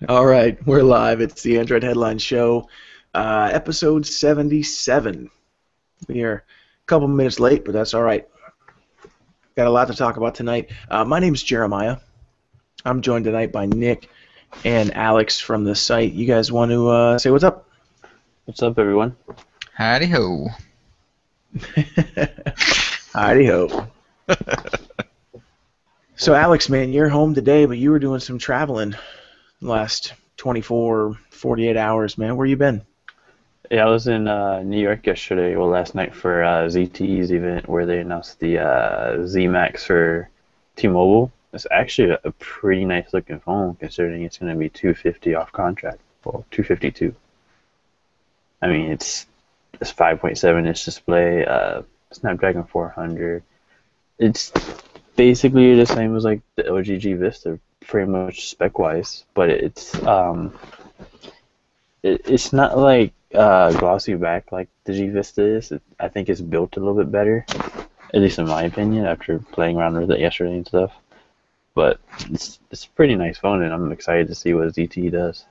All right, we're live. It's the Android Headline Show, episode 77. We are a couple minutes late, but that's all right. Got a lot to talk about tonight. My name's Jeremiah. I'm joined tonight by Nick and Alex from the site. You guys want to say what's up? What's up, everyone? Howdy ho. Howdy ho. So, Alex, man, you're home today, but you were doing some traveling the last 24, 48 hours, man. Where you been? Yeah, I was in New York yesterday, well, last night for ZTE's event where they announced the Z Max for T-Mobile. It's actually a pretty nice looking phone considering it's going to be 250 off contract. Well, 252. I mean, it's 5.7-inch display, Snapdragon 400. It's basically the same as like the LG G Vista, pretty much spec-wise, but it's not like glossy back like the G Vista is. I think it's built a little bit better, at least in my opinion, after playing around with it yesterday and stuff. But it's a pretty nice phone, and I'm excited to see what ZTE does.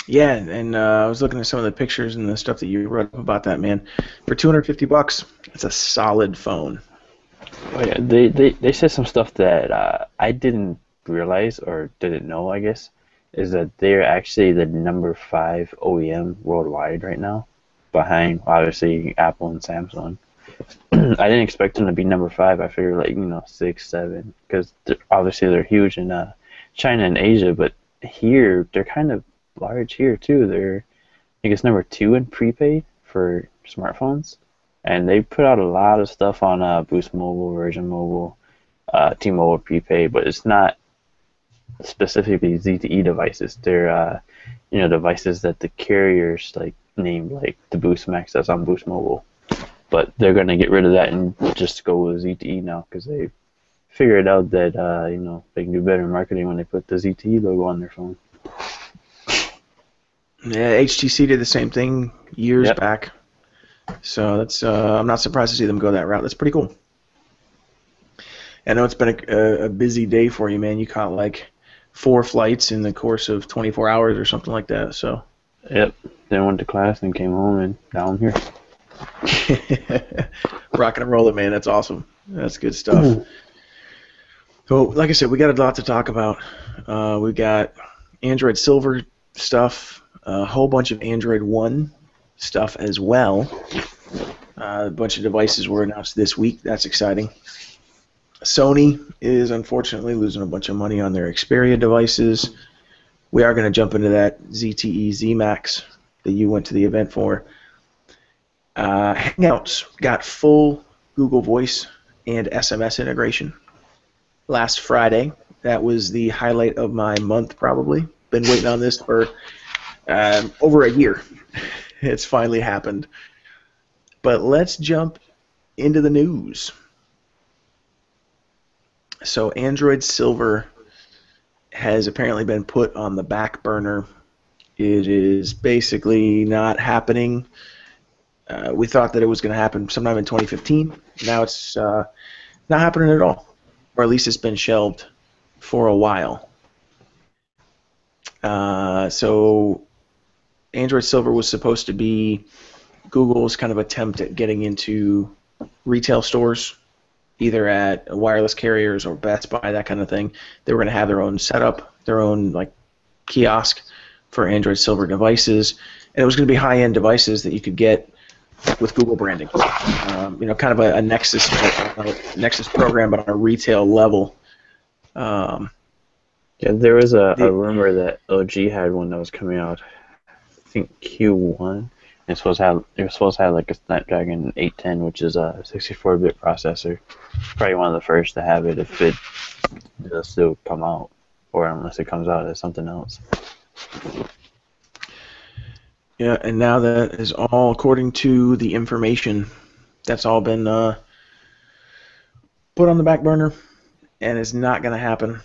Yeah, and I was looking at some of the pictures and the stuff that you wrote up about that, man. For $250, it's a solid phone. Oh yeah, they said some stuff that I didn't realize or didn't know, I guess, is that they're actually the number 5 OEM worldwide right now, behind obviously Apple and Samsung. I didn't expect them to be number 5. I figured like 6, 7, because obviously they're huge in China and Asia, but here they're kind of large here too. I guess number 2 in prepaid for smartphones, and they put out a lot of stuff on Boost Mobile, Virgin Mobile, T-Mobile prepaid, but it's not specifically ZTE devices. They're devices that the carriers like named, like the Boost Max that's on Boost Mobile. But they're gonna get rid of that and just go with ZTE now because they figured out that they can do better marketing when they put the ZTE logo on their phone. Yeah, HTC did the same thing years Yep. back. So that's I'm not surprised to see them go that route. That's pretty cool. I know it's been a busy day for you, man. You caught like 4 flights in the course of 24 hours or something like that. So. Yep. Then went to class and came home and now I'm here. Rocking and rolling, man. That's awesome. That's good stuff. So, like I said, we got a lot to talk about. We got Android Silver stuff, a whole bunch of Android One stuff as well. A bunch of devices were announced this week. That's exciting. Sony is unfortunately losing a bunch of money on their Xperia devices. We are going to jump into that ZTE Z Max that you went to the event for. Hangouts got full Google Voice and SMS integration last Friday. That was the highlight of my month, probably. Been waiting on this for over a year. It's finally happened. But let's jump into the news. So Android Silver has apparently been put on the back burner. It is basically not happening. We thought that it was going to happen sometime in 2015. Now it's not happening at all, or at least it's been shelved for a while. So Android Silver was supposed to be Google's kind of attempt at getting into retail stores, either at wireless carriers or Best Buy, that kind of thing. They were going to have their own setup, their own like kiosk for Android Silver devices, and it was going to be high-end devices that you could get with Google branding. Kind of a Nexus program, but on a retail level. Yeah, there was a rumor that LG had one that was coming out, I think Q1. It was supposed to have like a Snapdragon 810, which is a 64-bit processor. Probably one of the first to have it if it does still come out, or unless it comes out as something else. Yeah, and now that is all according to the information. That's all been put on the back burner, and it's not going to happen.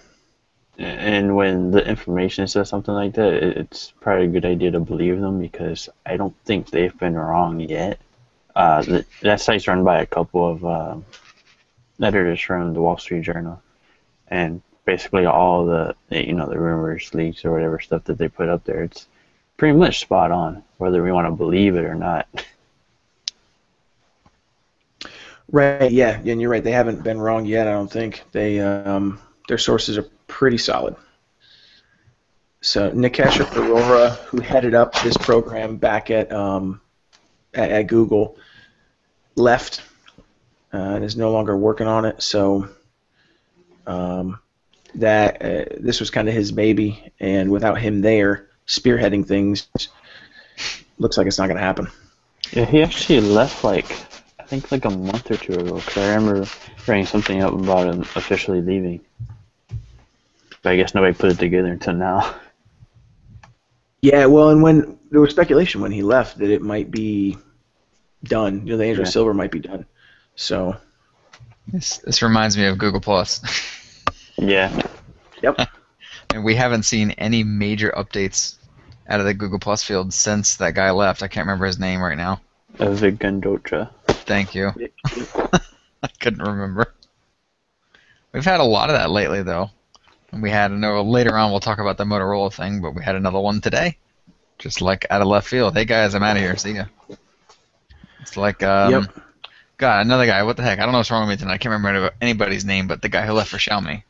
And when the information says something like that, it's probably a good idea to believe them because I don't think they've been wrong yet. That site's run by a couple of editors from the Wall Street Journal, and basically all the the rumors, leaks, or whatever stuff that they put up there. It's pretty much spot on, whether we want to believe it or not. Right. Yeah. And you're right. They haven't been wrong yet. I don't think their sources are pretty solid. So Nikesh Arora, who headed up this program back at Google, left and is no longer working on it. So this was kind of his baby, and without him there spearheading things, looks like it's not going to happen. Yeah, he actually left I think a month or two ago, because I remember writing something up about him officially leaving. But I guess nobody put it together until now. Yeah, well, and when there was speculation when he left that it might be done, the Android Silver might be done. So this reminds me of Google Plus. Yeah. Yep. And we haven't seen any major updates out of the Google Plus field since that guy left. I can't remember his name right now. Vigandotra. Thank you. I couldn't remember. We've had a lot of that lately, though. We had later on we'll talk about the Motorola thing, but we had another one today, just like out of left field. Hey guys, I'm out of here. See ya. It's like God, another guy. What the heck? I don't know what's wrong with me tonight. I can't remember anybody's name, but the guy who left for Xiaomi,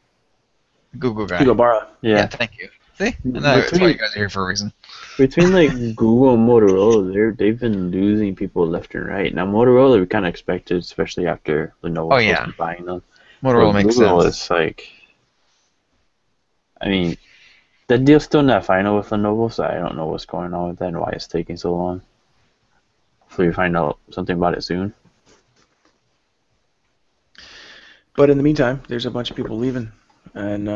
Google guy. Hugo Barra. Yeah. Thank you. See, that's why you guys are here for a reason. Between Google and Motorola, they've been losing people left and right. Now Motorola we kind of expected, especially after Lenovo was buying them. Motorola makes Google sense. It's I mean, that deal's still not final with Lenovo, so I don't know what's going on with that and why it's taking so long. Hopefully we find out something about it soon. But in the meantime, there's a bunch of people leaving, and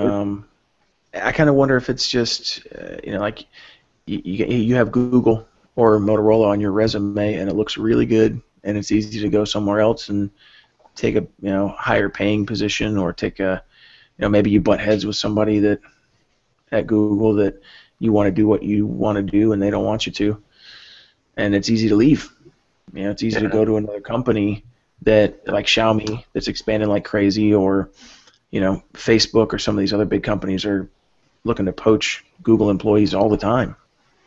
I kind of wonder if it's just you have Google or Motorola on your resume, and it looks really good, and it's easy to go somewhere else and take a higher paying position, or take a maybe you butt heads with somebody that at Google that you want to do what you want to do and they don't want you to, and it's easy to leave. It's easy to go to another company that like Xiaomi that's expanding like crazy, or Facebook or some of these other big companies are looking to poach Google employees all the time.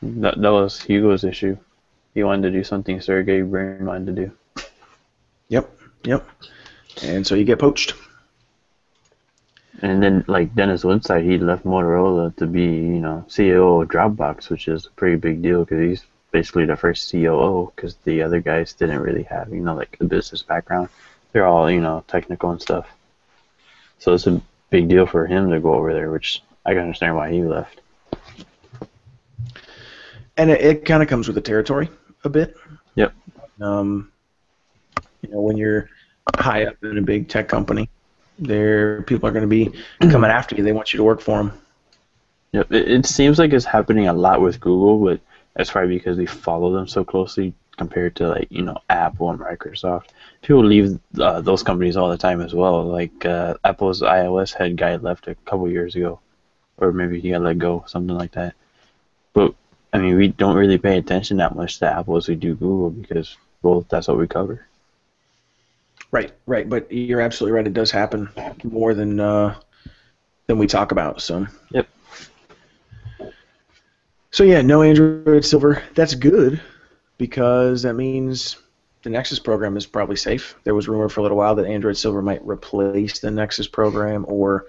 That was Hugo's issue. He wanted to do something Sergey Brin wanted to do. Yep. And so you get poached. And then, Dennis Winside, he left Motorola to be, CEO of Dropbox, which is a pretty big deal because he's basically the first COO, because the other guys didn't really have, the business background. They're all, technical and stuff. So it's a big deal for him to go over there, which I can understand why he left. And it kind of comes with the territory a bit. Yep. When you're high up in a big tech company, people are going to be coming after you. They want you to work for them. Yep. It seems like it's happening a lot with Google, but that's probably because we follow them so closely compared to Apple and Microsoft. People leave those companies all the time as well. Apple's iOS head guy left a couple years ago, or maybe he got let go, something like that. But I mean, we don't really pay attention that much to Apple as we do Google because, well, that's what we cover. Right. But you're absolutely right. It does happen more than we talk about. So. Yep. So yeah, no Android Silver. That's good because that means the Nexus program is probably safe. There was rumor for a little while that Android Silver might replace the Nexus program, or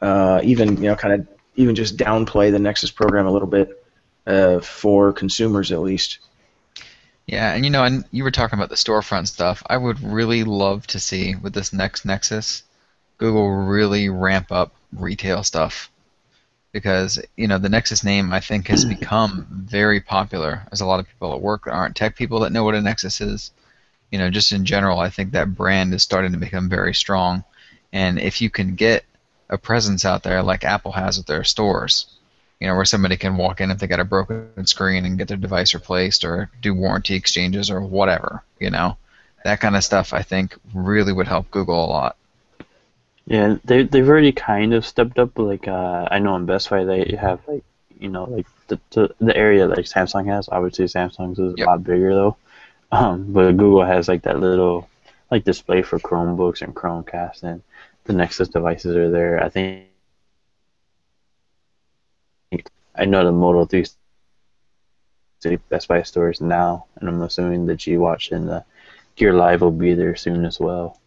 even even just downplay the Nexus program a little bit for consumers at least. Yeah, and and you were talking about the storefront stuff. I would really love to see with this next Nexus, Google really ramp up retail stuff, because the Nexus name I think has become very popular. There's a lot of people at work that aren't tech people that know what a Nexus is. Just in general, I think that brand is starting to become very strong, and if you can get a presence out there like Apple has with their stores, where somebody can walk in if they got a broken screen and get their device replaced, or do warranty exchanges or whatever, that kind of stuff I think really would help Google a lot. Yeah, they've already kind of stepped up. I know in Best Buy they have the area like Samsung has. Obviously Samsung's is a lot bigger though, but Google has that little display for Chromebooks and Chromecast, and the Nexus devices are there. I think I know the Moto 360 Best Buy stores now, and I'm assuming the G Watch and the Gear Live will be there soon as well.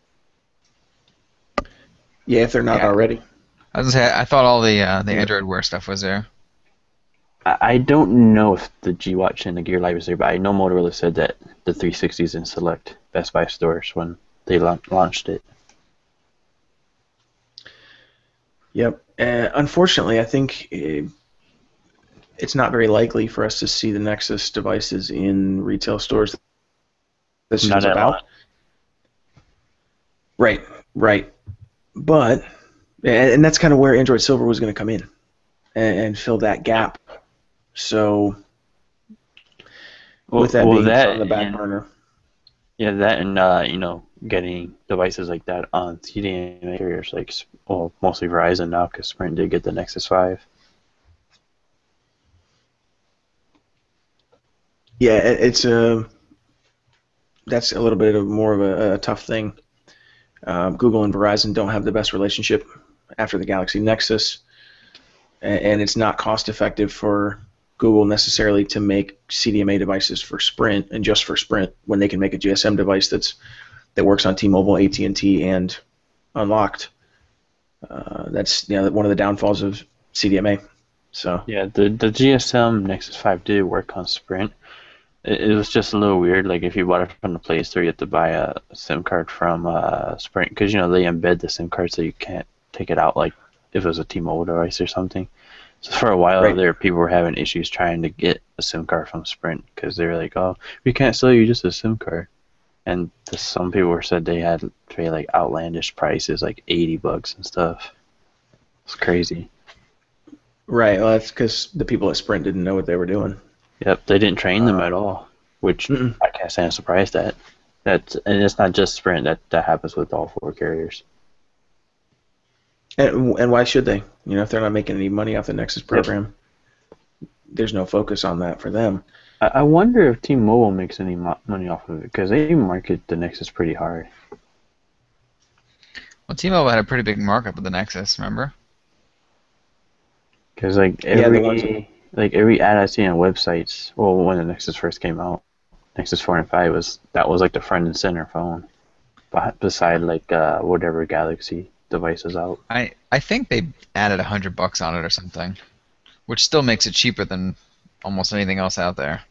Yeah, if they're not Yeah. already. I was gonna say, I thought all the Android Wear stuff was there. I don't know if the G Watch and the Gear Live is there, but I know Motorola said that the 360 is in select Best Buy stores when they launched it. Yep. Unfortunately, I think it's not very likely for us to see the Nexus devices in retail stores. That's Not just at about. all. Right, right. But, and that's kind of where Android Silver was going to come in and fill that gap. So, with that being that on the back and, burner. Yeah, that and getting devices like that on CDMA carriers, like mostly Verizon now, because Sprint did get the Nexus 5. Yeah, that's a little bit more of a tough thing. Google and Verizon don't have the best relationship after the Galaxy Nexus, and it's not cost effective for Google necessarily to make CDMA devices for Sprint and just for Sprint when they can make a GSM device that works on T-Mobile, AT&T, and Unlocked. That's one of the downfalls of CDMA. So Yeah, the GSM Nexus 5 did work on Sprint. It was just a little weird. Like if you bought it from the Play Store, you have to buy a SIM card from Sprint because they embed the SIM card so you can't take it out like if it was a T-Mobile device or something. So for a while Right. there, people were having issues trying to get a SIM card from Sprint because they were like, "Oh, we can't sell you just a SIM card." And some people said they had to pay like outlandish prices, like $80 and stuff. It's crazy. right, well, that's because the people at Sprint didn't know what they were doing. Yep, they didn't train them at all, which Mm-mm. I can't say I'm surprised at. And it's not just Sprint. That happens with all 4 carriers. And why should they? If they're not making any money off the Nexus program, there's no focus on that for them. I wonder if T-Mobile makes any money off of it because they market the Nexus pretty hard. Well, T-Mobile had a pretty big markup with the Nexus, remember? Because every ad I see on websites, well, when the Nexus first came out, Nexus 4 and 5 was like the front and center phone, beside whatever Galaxy device is out. I think they added $100 on it or something, which still makes it cheaper than almost anything else out there.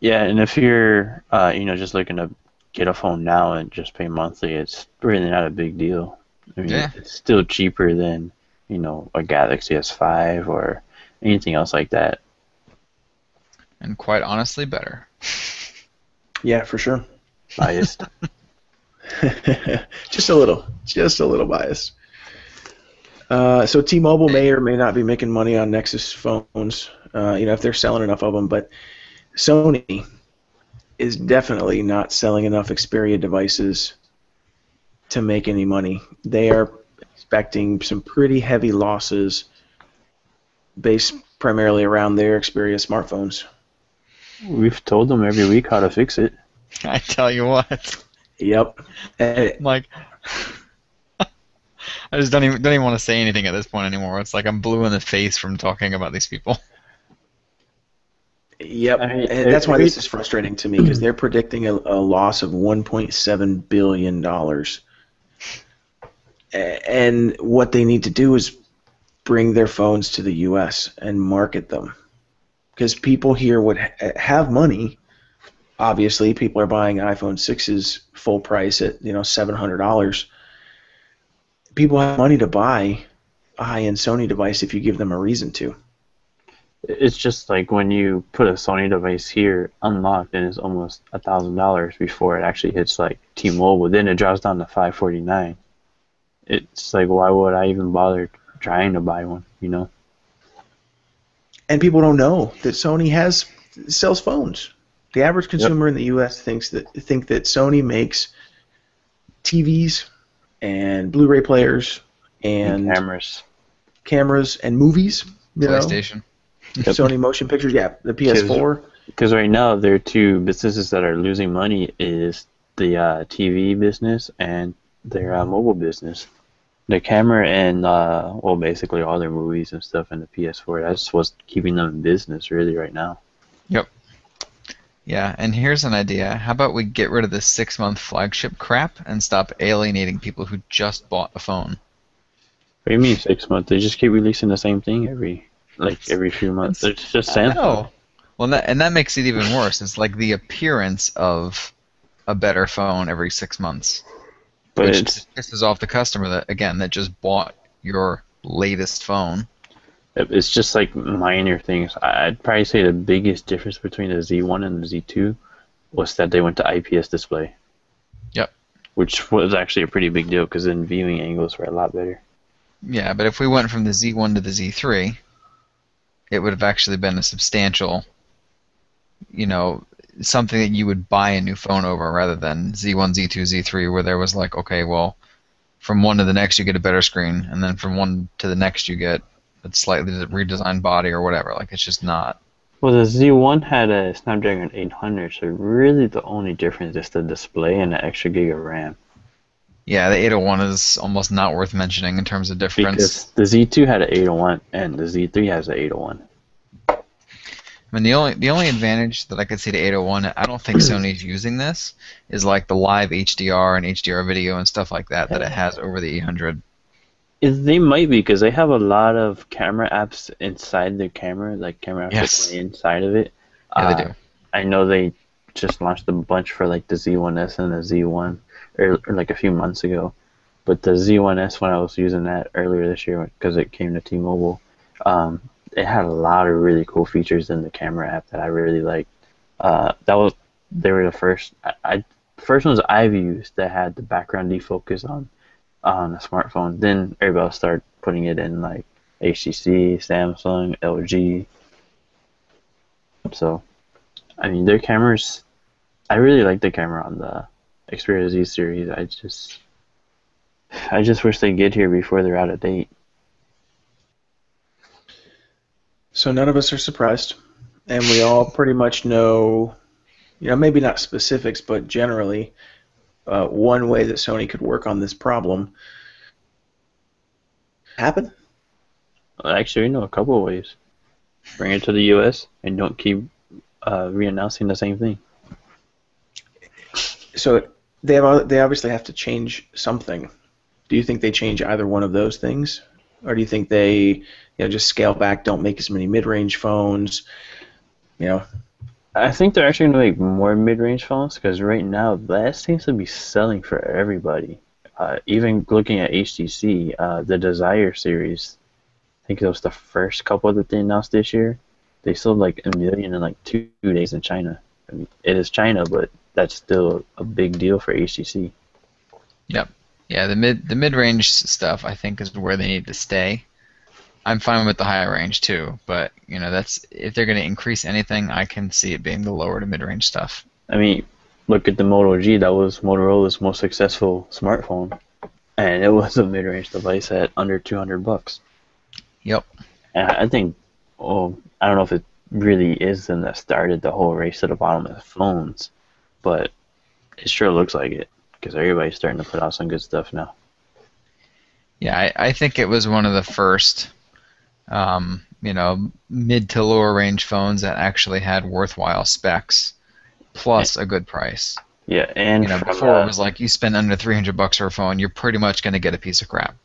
Yeah, and if you're just looking to get a phone now and just pay monthly, it's really not a big deal. I mean, Yeah. It's still cheaper than a Galaxy S5 or anything else like that. And quite honestly, better. Yeah, for sure. Biased. Just a little biased. So T-Mobile may or may not be making money on Nexus phones, if they're selling enough of them. But Sony is definitely not selling enough Xperia devices to make any money. They are expecting some pretty heavy losses based primarily around their Xperia smartphones. We've told them every week how to fix it. I tell you what. Yep. Like, I just don't even want to say anything at this point anymore. It's like I'm blue in the face from talking about these people. Yep. I mean, And that's why this is frustrating to me because they're predicting a loss of $1.7 billion. And what they need to do is bring their phones to the U.S. and market them. Because people here would have money. Obviously, people are buying iPhone 6s full price at $700. People have money to buy a high-end Sony device if you give them a reason to. It's just like when you put a Sony device here unlocked and it's almost $1,000 before it actually hits like T-Mobile. Then it drops down to $549. It's like, why would I even bother trying to buy one? And people don't know that Sony sells phones. The average consumer in the U.S. think that Sony makes TVs and Blu-ray players and cameras and movies. PlayStation. Sony motion pictures, yeah, the PS4. Because right now there are 2 businesses that are losing money: is the TV business and their mobile business. The camera and well, basically all their movies and stuff in the PS4. That's what's keeping them in business really right now. Yep. Yeah, and here's an idea. How about we get rid of this 6-month flagship crap and stop alienating people who just bought a phone? What do you mean 6 months? They just keep releasing the same thing every few months. It's just Samsung. No. Well, that makes it even worse. It's like the appearance of a better phone every 6 months, But which it's pisses off the customer that just bought your latest phone. just like minor things. I'd probably say the biggest difference between the Z1 and the Z2 was that they went to IPS display. Yep. Which was actually a pretty big deal because then viewing angles were a lot better. Yeah, but if we went from the Z1 to the Z3, it would have actually been a substantial, something that you would buy a new phone over rather than Z1, Z2, Z3, where there was like, okay, well, from one to the next you get a better screen, and then from one to the next you get a slightly redesigned body or whatever. Like, it's just not. Well, the Z1 had a Snapdragon 800, so really the only difference is the display and the extra gig of RAM. Yeah, the 801 is almost not worth mentioning in terms of difference. Because the Z2 had an 801 and the Z3 has an 801. I mean, the only advantage that I could see to 801, I don't think Sony's using this, is like the live HDR and HDR video and stuff like that it has over the 800. They might be because they have a lot of camera apps inside their camera, like camera apps that play inside of it. Yeah, they do. I know they just launched a bunch for like the Z1S and the Z1, or like a few months ago. But the Z1S, when I was using that earlier this year because it came to T-Mobile, it had a lot of really cool features in the camera app that I really liked. They were the first ones I've used that had the background defocus on a smartphone. Then everybody else started putting it in like HTC, Samsung, LG. So, I mean, their cameras, I really like the camera on the Xperia Z series. I just wish they'd get here before they're out of date. So none of us are surprised, and we all pretty much know, maybe not specifics, but generally, one way that Sony could work on this problem. Happen? Actually, we know a couple of ways. Bring it to the U.S. and don't keep re-announcing the same thing. So they obviously have to change something. Do you think they change either one of those things, or do you think they just scale back, don't make as many mid-range phones? I think they're actually going to make more mid-range phones because right now that seems to be selling for everybody. Even looking at HTC, the Desire series, I think it was the first couple that they announced this year. They sold like 1 million in like 2 days in China. I mean, it is China, but that's still a big deal for HTC. Yep. Yeah, the mid-range stuff I think is where they need to stay. I'm fine with the higher range too, but that's if they're going to increase anything, I can see it being the lower to mid-range stuff. I mean, look at the Moto G. That was Motorola's most successful smartphone, and it was a mid-range device at under $200. Yep. And I think, I don't know if it really is them that started the whole race to the bottom of the phones, but it sure looks like it because everybody's starting to put out some good stuff now. Yeah, I think it was one of the first, mid to lower range phones that actually had worthwhile specs, plus a good price. Yeah, and before it was like you spend under $300 for a phone, you're pretty much going to get a piece of crap.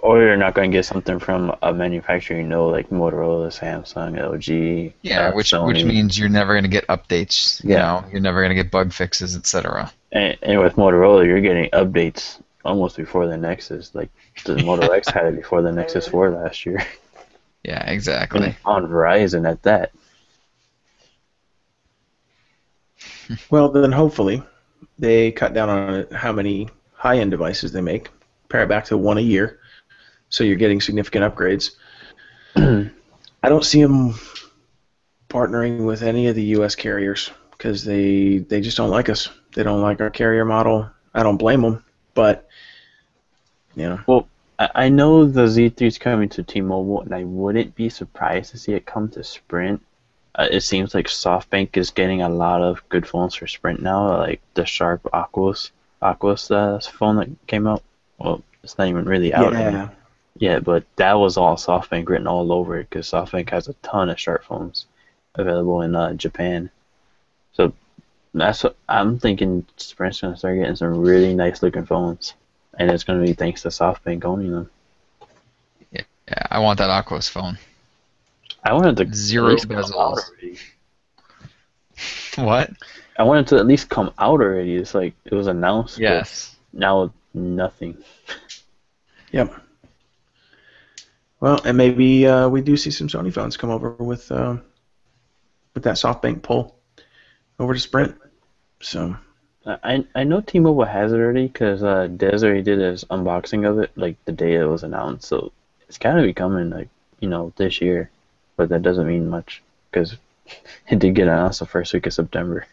or you're not going to get something from a manufacturer like Motorola, Samsung, LG. Yeah, which means you're never going to get updates. You're never going to get bug fixes, etc. And with Motorola, you're getting updates almost before the Nexus. Like the Moto X had it before the Nexus 4 last year. Yeah, exactly. And on Verizon at that. Well, then hopefully they cut down on how many high-end devices they make, pare it back to one a year, so you're getting significant upgrades. I don't see them partnering with any of the U.S. carriers because they just don't like us. They don't like our carrier model. I don't blame them, but Well, I know the Z3 is coming to T-Mobile, and I wouldn't be surprised to see it come to Sprint. It seems like SoftBank is getting a lot of good phones for Sprint now, like the Sharp Aquos phone that came out. Well, It's not even really out Yeah. yet, but that was all SoftBank written all over it because SoftBank has a ton of smartphones available in Japan. So that's what I'm thinking. Sprint's gonna start getting some really nice looking phones, and it's gonna be thanks to SoftBank owning them. Yeah, I want that Aquos phone. I wanted to at Zero least come out bezels. already. What? I wanted to at least come out already. It's like it was announced, Yes. but now nothing. Yep. Well, and maybe we do see some Sony phones come over with that SoftBank pull over to Sprint. So I know T-Mobile has it already because Des already did his unboxing of it like the day it was announced. So it's gotta be coming like this year, but that doesn't mean much because it did get announced the first week of September.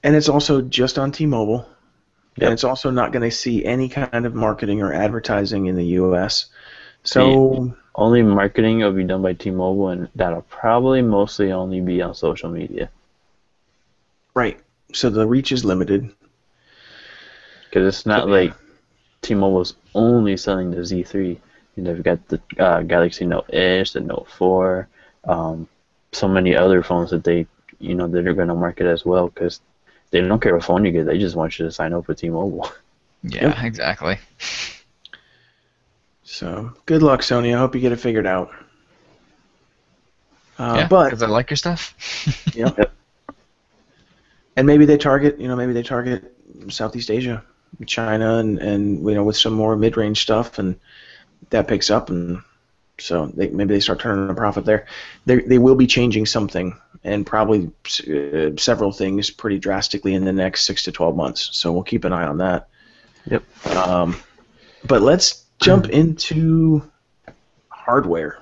and it's also just on T-Mobile, Yep. and it's also not going to see any kind of marketing or advertising in the U.S. So Only marketing will be done by T-Mobile, and that'll probably mostly only be on social media right, so the reach is limited. because it's not like T-Mobile's only selling the Z3. They've got the Galaxy Note Edge, the Note 4, so many other phones that that are going to market as well because they don't care what phone you get. They just want you to sign up with T-Mobile. Yeah, Yep. exactly. So good luck, Sony. I hope you get it figured out. Yeah, But because I like your stuff. yeah, Yep. and maybe they target Southeast Asia, China, and with some more mid-range stuff, and that picks up, and so maybe they start turning a profit there. They will be changing something, and probably several things pretty drastically in the next 6 to 12 months. So we'll keep an eye on that. Yep. But let's jump into hardware.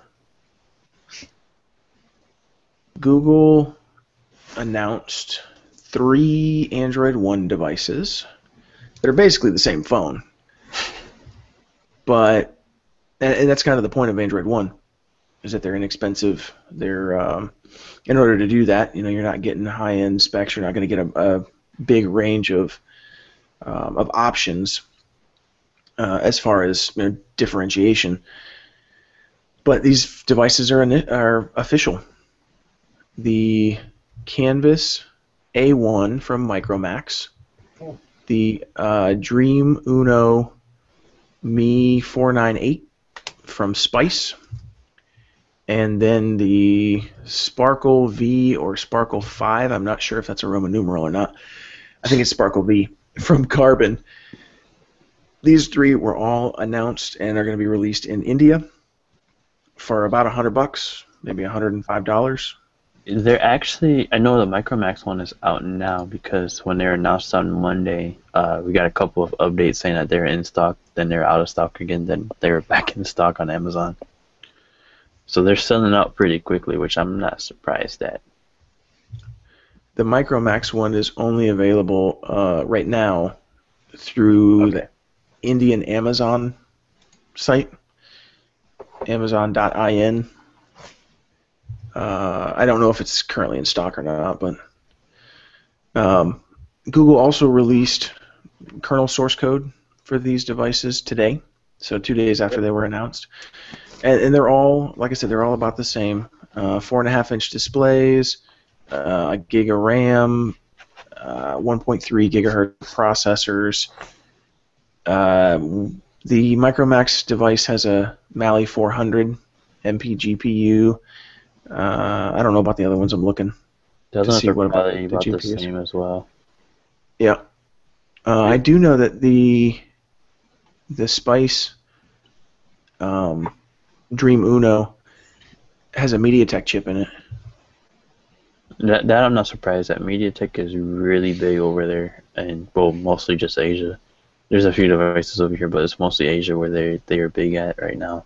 Google announced 3 Android One devices that are basically the same phone, but and that's kind of the point of Android One, is that they're inexpensive. They're in order to do that, you're not getting high-end specs. You're not going to get a big range of options as far as differentiation. But these devices are official. The Canvas A1 from Micromax, the Dream Uno Mi 498 from Spice, and then the Sparkle V or Sparkle 5. I'm not sure if that's a Roman numeral or not. I think it's Sparkle V from Carbon. These 3 were all announced and are going to be released in India for about $100, maybe $105. They're actually, I know the Micromax one is out now because when they were announced on Monday, we got a couple of updates saying that they're in stock, then they're out of stock again, then they're back in stock on Amazon. So they're selling out pretty quickly, which I'm not surprised at. The Micromax one is only available right now through the Indian Amazon site, Amazon.in. I don't know if it's currently in stock or not, but Google also released kernel source code for these devices today, so 2 days after they were announced. And they're all, like I said, they're all about the same. 4.5-inch displays, a gig of RAM, 1.3 gigahertz processors. The Micromax device has a Mali 400 MP GPU. I don't know about the other ones. I'm looking to see what about the about the GPUs. same as well. Yeah. I do know that the Spice Dream Uno has a MediaTek chip in it. That I'm not surprised at. MediaTek is really big over there, and well, mostly just Asia. There's a few devices over here, but it's mostly Asia where they are big at right now.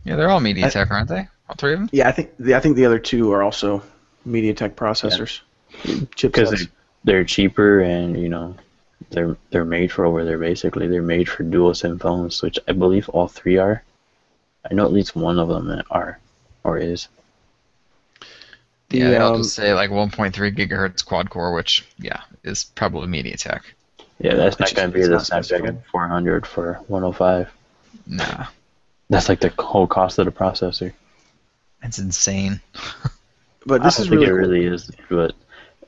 Yeah, they're all MediaTek, aren't they? All 3 of them? Yeah, I think the other 2 are also MediaTek processors. Because they're cheaper and they're made for over there basically. They're made for dual SIM phones, which I believe all 3 are. I know at least one of them are or is. Yeah, they all just say like 1.3 gigahertz quad core, which is probably MediaTek. Yeah, that's not going to be it's the not specified. Snapdragon 400 for 105. Nah, That's like the whole cost of the processor. it's insane. But I this don't is think really it cool. really is, but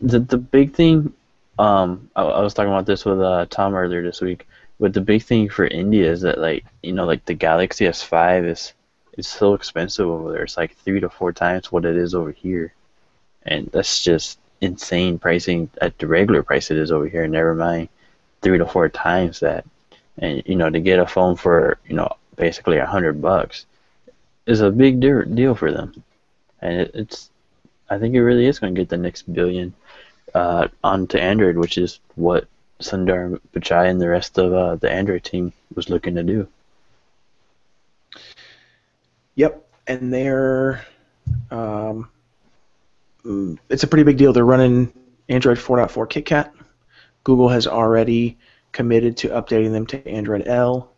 the big thing, I was talking about this with Tom earlier this week. But the big thing for India is that like the Galaxy S5 is it's so expensive over there. It's like 3 to 4 times what it is over here, and that's just insane pricing at the regular price it is over here. Never mind 3 to 4 times that, and to get a phone for basically $100 is a big deal for them, and it's I think it really is going to get the next billion onto Android, which is what Sundar Pichai and the rest of the Android team was looking to do. Yep, and um, it's a pretty big deal. They're running Android 4.4 KitKat. Google has already committed to updating them to Android L.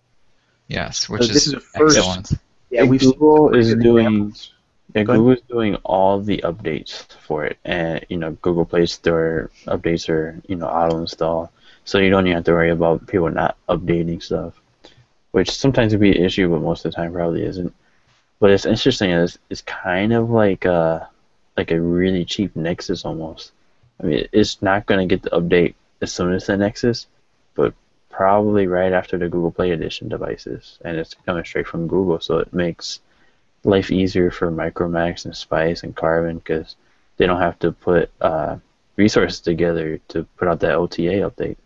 Yes, which This is is a first. excellent. Yeah, And we've seen some Google pretty is good doing examples. Go ahead. Google's doing all the updates for it, and Google Play Store updates are auto install, so you don't even have to worry about people not updating stuff, which sometimes would be an issue, but most of the time probably isn't. But it's interesting. It's kind of like a really cheap Nexus almost. I mean, it's not going to get the update as soon as the Nexus, but probably right after the Google Play Edition devices, and it's coming straight from Google, so it makes life easier for Micromax and Spice and Carbon because they don't have to put resources together to put out that OTA update.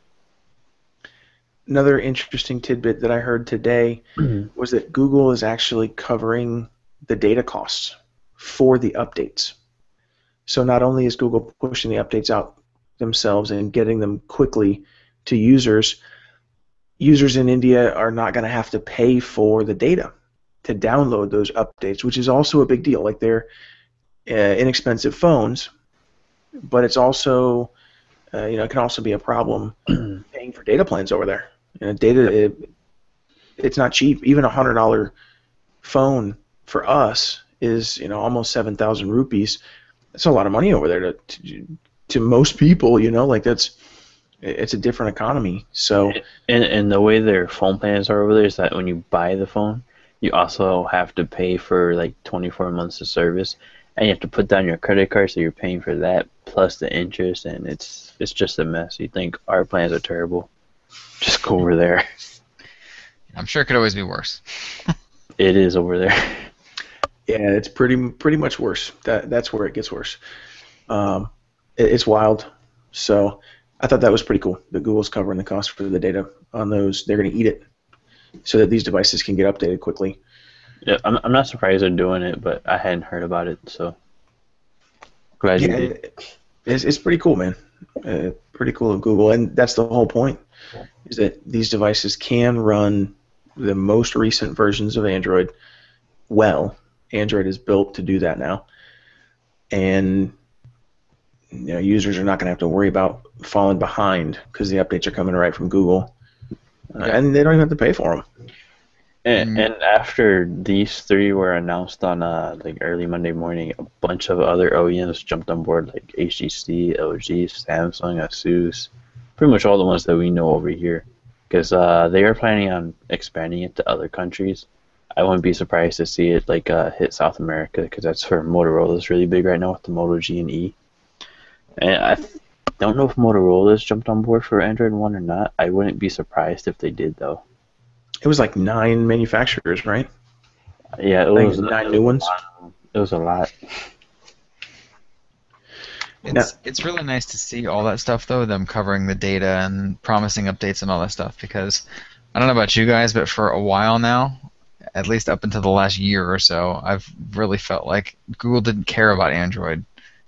Another interesting tidbit that I heard today was that Google is actually covering the data costs for the updates. So not only is Google pushing the updates out themselves and getting them quickly to users, users in India are not going to have to pay for the data to download those updates, which is also a big deal. Like they're inexpensive phones, but it's also it can also be a problem paying for data plans over there. Data it's not cheap. Even $100 phone for us is almost 7,000 rupees. That's a lot of money over there to most people. Like it's a different economy. So And the way their phone plans are over there is that when you buy the phone, you also have to pay for like 24 months of service, and you have to put down your credit card, so you're paying for that plus the interest, and it's just a mess. You think our plans are terrible? Just go over there. I'm sure it could always be worse. It is over there. yeah, it's pretty much worse. That's where it gets worse. It's wild. So I thought that was pretty cool that Google's covering the cost for the data on those. They're going to eat it so that these devices can get updated quickly. Yeah, I'm not surprised they're doing it, but I hadn't heard about it, so glad you Yeah, did. it's pretty cool, man. Pretty cool of Google, and that's the whole point, is that these devices can run the most recent versions of Android well. Android is built to do that now, and users are not going to have to worry about falling behind because the updates are coming right from Google, and they don't even have to pay for them. And after these three were announced on like early Monday morning, a bunch of other OEMs jumped on board, like HTC, LG, Samsung, ASUS, pretty much all the ones that we know over here, because they are planning on expanding it to other countries. I wouldn't be surprised to see it like hit South America, because that's where Motorola is really big right now with the Moto G and E. And don't know if Motorola's jumped on board for Android One or not. I wouldn't be surprised if they did, though. It was like 9 manufacturers, right? Yeah, I think 9 new ones. It was a lot. It's really nice to see all that stuff, though, them covering the data and promising updates and all that stuff, because I don't know about you guys, but for a while now, at least up until the last year or so, I've really felt like Google didn't care about Android.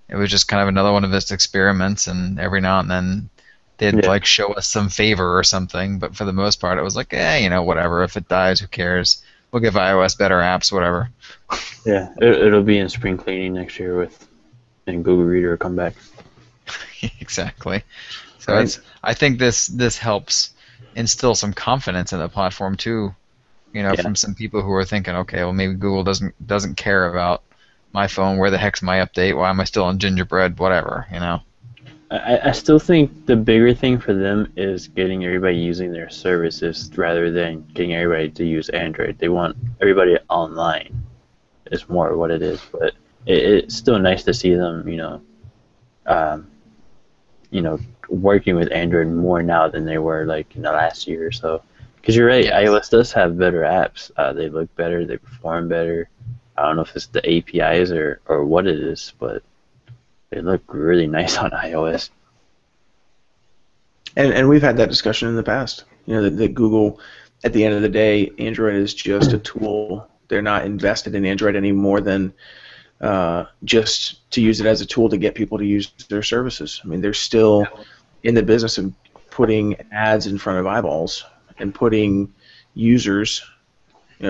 It was just kind of another one of its experiments, and every now and then they'd like show us some favor or something, but for the most part it was like, whatever, if it dies, who cares? We'll give iOS better apps, whatever. Yeah, it'll be in spring cleaning next year and Google Reader will come back. Exactly. So I think this helps instill some confidence in the platform too, from some people who are thinking, okay, well maybe Google doesn't care about my phone, where the heck's my update, why am I still on Gingerbread, whatever, I still think the bigger thing for them is getting everybody using their services rather than getting everybody to use Android. They want everybody online. Is more what it is, but it's still nice to see them, um, working with Android more now than they were like in the last year or so. Because you're right, Yes. iOS does have better apps. They look better, they perform better. I don't know if it's the APIs or what it is, but they look really nice on iOS. And we've had that discussion in the past. That Google, at the end of the day, Android is just a tool. They're not invested in Android any more than just to use it as a tool to get people to use their services. I mean, they're still in the business of putting ads in front of eyeballs and putting users,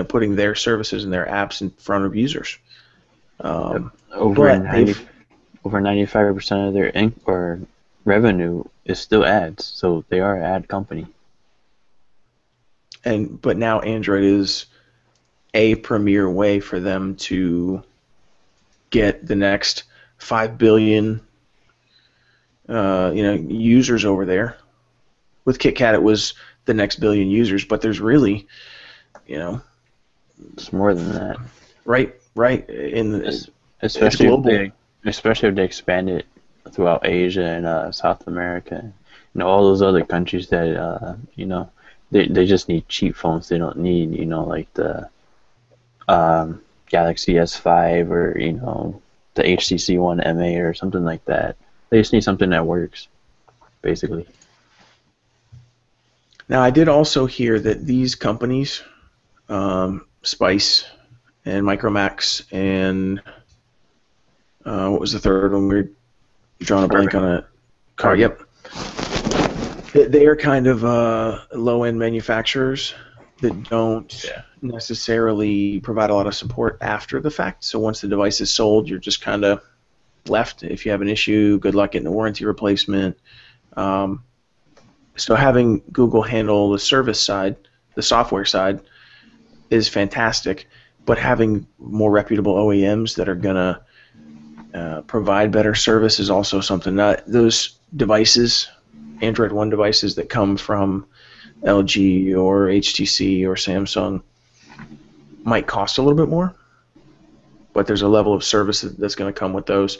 putting their services and their apps in front of users. Over 95% of their revenue is still ads, so they are an ad company. But now Android is a premier way for them to get the next 5 billion users over there. With KitKat it was the next billion users, but there's really it's more than that. Right Especially global. Especially if they expand it throughout Asia and South America, all those other countries that they just need cheap phones. They don't need like the Galaxy S5 or the HTC One MA or something like that. They just need something that works, basically. Now I did also hear that these companies, Spice and Micromax and what was the third one? We're drawing a blank on a car. Yep. They are kind of low-end manufacturers that don't necessarily provide a lot of support after the fact. So once the device is sold, you're just kind of left. If you have an issue, good luck getting a warranty replacement. So having Google handle the service side, the software side, is fantastic. But having more reputable OEMs that are going to provide better service is also something. Those devices, Android One devices that come from LG or HTC or Samsung, might cost a little bit more, but there's a level of service that's going to come with those.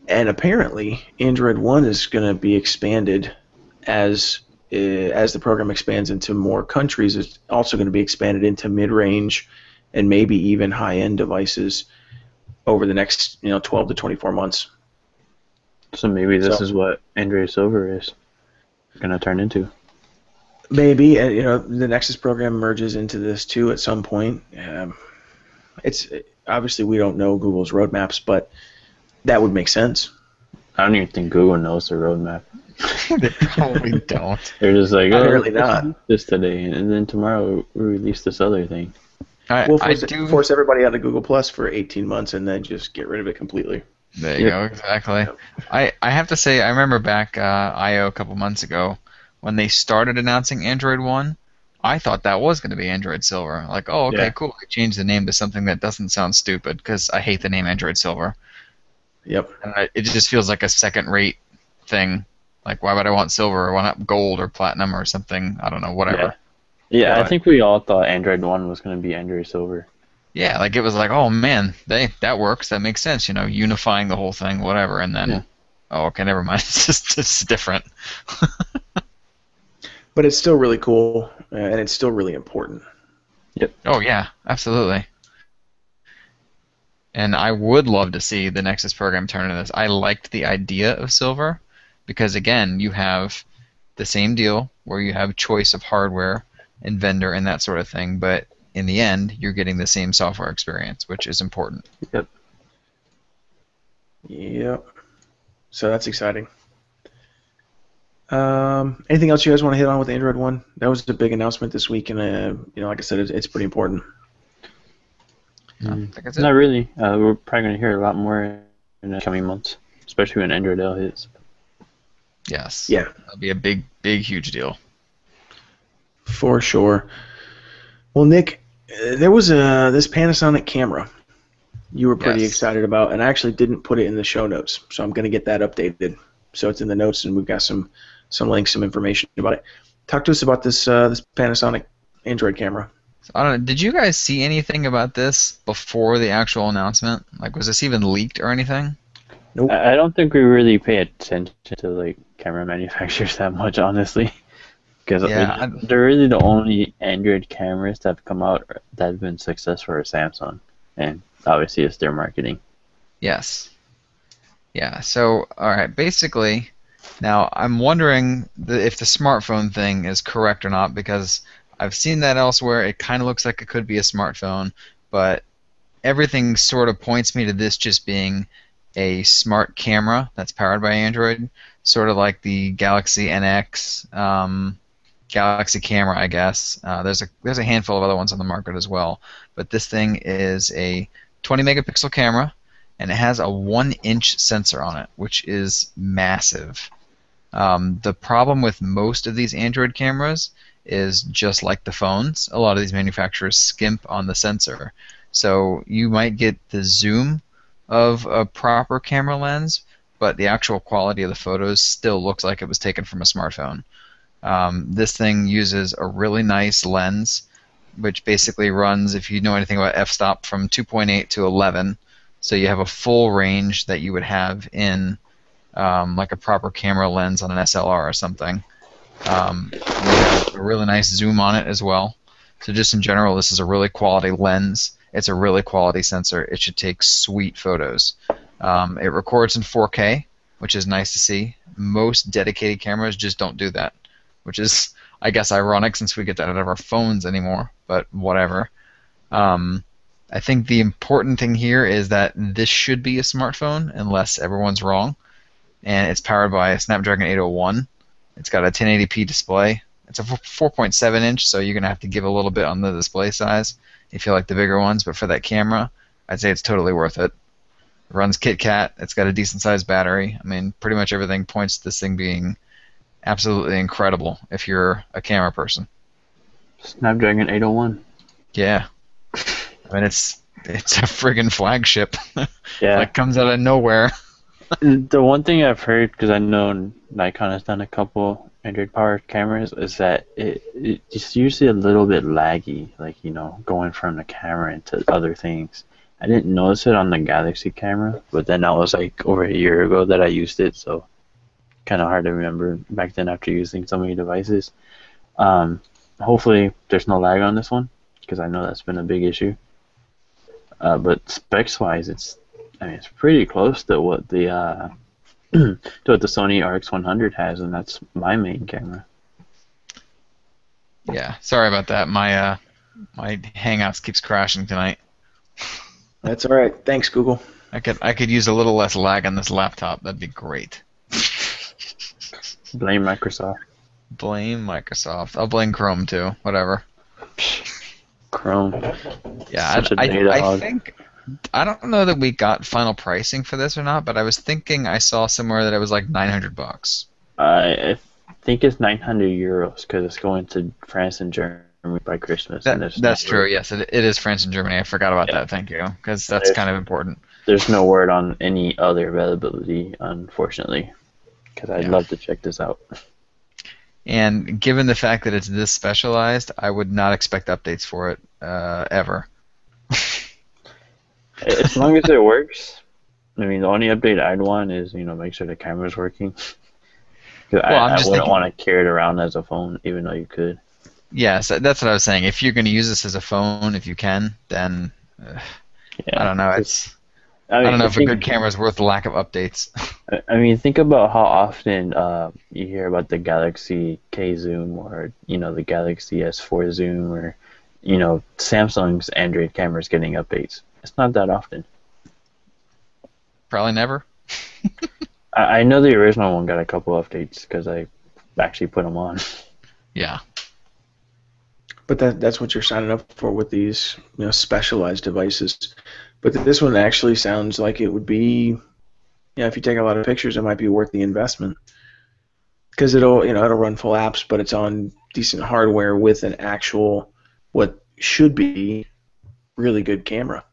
And apparently, Android One is going to be expanded as the program expands into more countries. It's also going to be expanded into mid-range and maybe even high-end devices over the next 12 to 24 months. So maybe this is what Android Silver is going to turn into. Maybe, the Nexus program merges into this too at some point. It's obviously we don't know Google's roadmaps, but that would make sense. I don't even think Google knows the roadmap. They probably don't. They're just like, Apparently not. This today, and then tomorrow we release this other thing. We'll force everybody out of Google Plus for 18 months and then just get rid of it completely. There you go, exactly. I have to say, I remember back I.O. a couple months ago when they started announcing Android One. I thought that was going to be Android Silver. Like, oh, okay, cool. I changed the name to something that doesn't sound stupid because I hate the name Android Silver. Yep. And it just feels like a second-rate thing. Like, why would I want silver or why not gold or platinum or something? I don't know, whatever. Yeah, I think we all thought Android One was going to be Android Silver. Yeah, like it was like, oh man, that works. That makes sense. Unifying the whole thing, whatever. And then, oh, okay, never mind. It's different. But it's still really cool, and it's still really important. Yep. Oh yeah, absolutely. And I would love to see the Nexus program turn into this. I liked the idea of silver because, again, you have the same deal where you have choice of hardware and vendor and that sort of thing, but in the end, you're getting the same software experience, which is important. Yep. So that's exciting. Anything else you guys want to hit on with Android One? That was a big announcement this week, and like I said, it's pretty important. I think that's it. Not really. We're probably going to hear a lot more in the coming months, especially when Android L hits. Yes. Yeah. That'll be a big, huge deal. For sure. Well, Nick, there was this Panasonic camera you were pretty excited about, and I actually didn't put it in the show notes, so I'm going to get that updated. so it's in the notes, and we've got some links, some information about it. Talk to us about this this Panasonic Android camera. So, I don't know. Did you guys see anything about this before the actual announcement? Like, was this even leaked or anything? Nope. I don't think we really pay attention to like camera manufacturers that much, honestly, because Yeah, they're really the only Android cameras that have come out that have been successful for Samsung, and obviously it's their marketing. yes. Yeah, so, alright, basically, now I'm wondering if the smartphone thing is correct or not, because I've seen that elsewhere. It kind of looks like it could be a smartphone, but everything sort of points me to this just being a smart camera that's powered by Android, sort of like the Galaxy NX, Galaxy camera, I guess. There's a handful of other ones on the market as well, but this thing is a 20 megapixel camera, and it has a 1-inch sensor on it, which is massive. The problem with most of these Android cameras is just like the phones. A lot of these manufacturers skimp on the sensor. So you might get the zoom of a proper camera lens, but the actual quality of the photos still looks like it was taken from a smartphone. This thing uses a really nice lens, which basically runs, if you know anything about f-stop, from 2.8 to 11. So you have a full range that you would have in like a proper camera lens on an SLR or something. You have a really nice zoom on it as well. So just in general, this is a really quality lens. It's a really quality sensor. It should take sweet photos. It records in 4K, which is nice to see. Most dedicated cameras just don't do that, which is, I guess, ironic since we get that out of our phones anymore, but whatever. I think the important thing here is that this should be a smartphone unless everyone's wrong, and it's powered by a Snapdragon 801. It's got a 1080p display. It's a 4.7 inch, so you're going to have to give a little bit on the display size if you like the bigger ones, but for that camera, I'd say it's totally worth it. It runs KitKat. It's got a decent-sized battery. I mean, pretty much everything points to this thing being absolutely incredible if you're a camera person. Snapdragon 801. Yeah. I mean, it's a friggin' flagship. Yeah. Like, comes out of nowhere. The one thing I've heard, because I know Nikon has done a couple Android-powered cameras, is that it's usually a little bit laggy, like, going from the camera into other things. I didn't notice it on the Galaxy camera, but then that was like over a year ago that I used it, so kind of hard to remember back then after using so many devices. Hopefully there's no lag on this one, because I know that's been a big issue. But specs-wise, it's pretty close to what the Sony RX100 has, and that's my main camera. Yeah, sorry about that. My Hangouts keeps crashing tonight. That's all right. Thanks, Google. I could use a little less lag on this laptop. That'd be great. Blame Microsoft. Blame Microsoft. I'll blame Chrome too. Whatever. Chrome. Yeah, Such a data I hog. think, I don't know that we got final pricing for this or not, but I was thinking I saw somewhere that it was like $900. I think it's 900 euros because it's going to France and Germany by Christmas. That's true. Yes, it is France and Germany. I forgot about that. Thank you, because that's kind of important. There's no word on any other availability, unfortunately, because I'd love to check this out. And given the fact that it's this specialized, I would not expect updates for it ever. As long as it works. I mean, the only update I'd want is, make sure the camera's working. I wouldn't want to carry it around as a phone, even though you could. Yes, that's what I was saying. If you're going to use this as a phone, if you can, then I don't know. I don't know if a good camera is worth the lack of updates. I mean, think about how often you hear about the Galaxy K zoom or the Galaxy S4 zoom or Samsung's Android cameras getting updates. It's not that often. Probably never. I know the original one got a couple updates because I actually put them on. Yeah. But that's what you're signing up for with these specialized devices. But this one actually sounds like it would be, if you take a lot of pictures, it might be worth the investment. Because it'll run full apps, but it's on decent hardware with an actual, what should be, really good camera.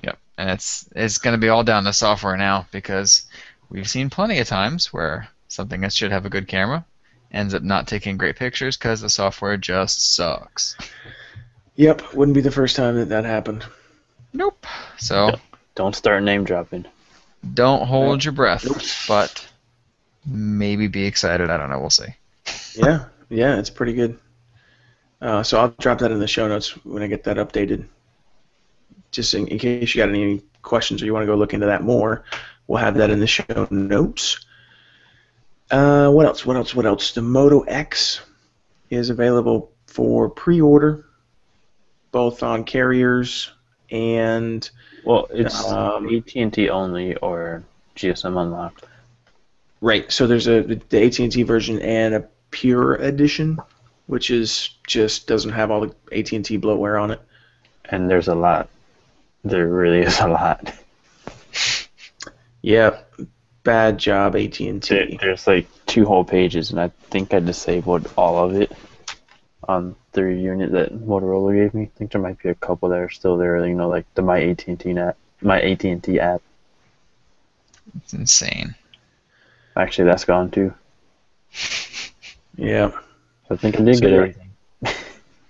Yep. And it's going to be all down to software now, because we've seen plenty of times where something that should have a good camera ends up not taking great pictures because the software just sucks. Yep, wouldn't be the first time that happened. Nope. So Don't start name dropping. don't hold your breath, Nope. but maybe be excited. I don't know. We'll see. Yeah, it's pretty good. So I'll drop that in the show notes when I get that updated. Just in case you got any questions or you want to go look into that more, we'll have that in the show notes. What else? The Moto X is available for pre-order, both on carriers and... Well, it's AT&T only or GSM unlocked. Right. So there's the AT&T version and a Pure Edition, which is just doesn't have all the AT&T bloatware on it. And there's a lot. There really is a lot. Yeah. Bad job, AT&T. There's like 2 whole pages, and I think I disabled all of it on the unit that Motorola gave me. I think there might be a couple that are still there. You know, like the My AT&T app. It's insane. Actually, that's gone too. Yeah. I think I did get everything.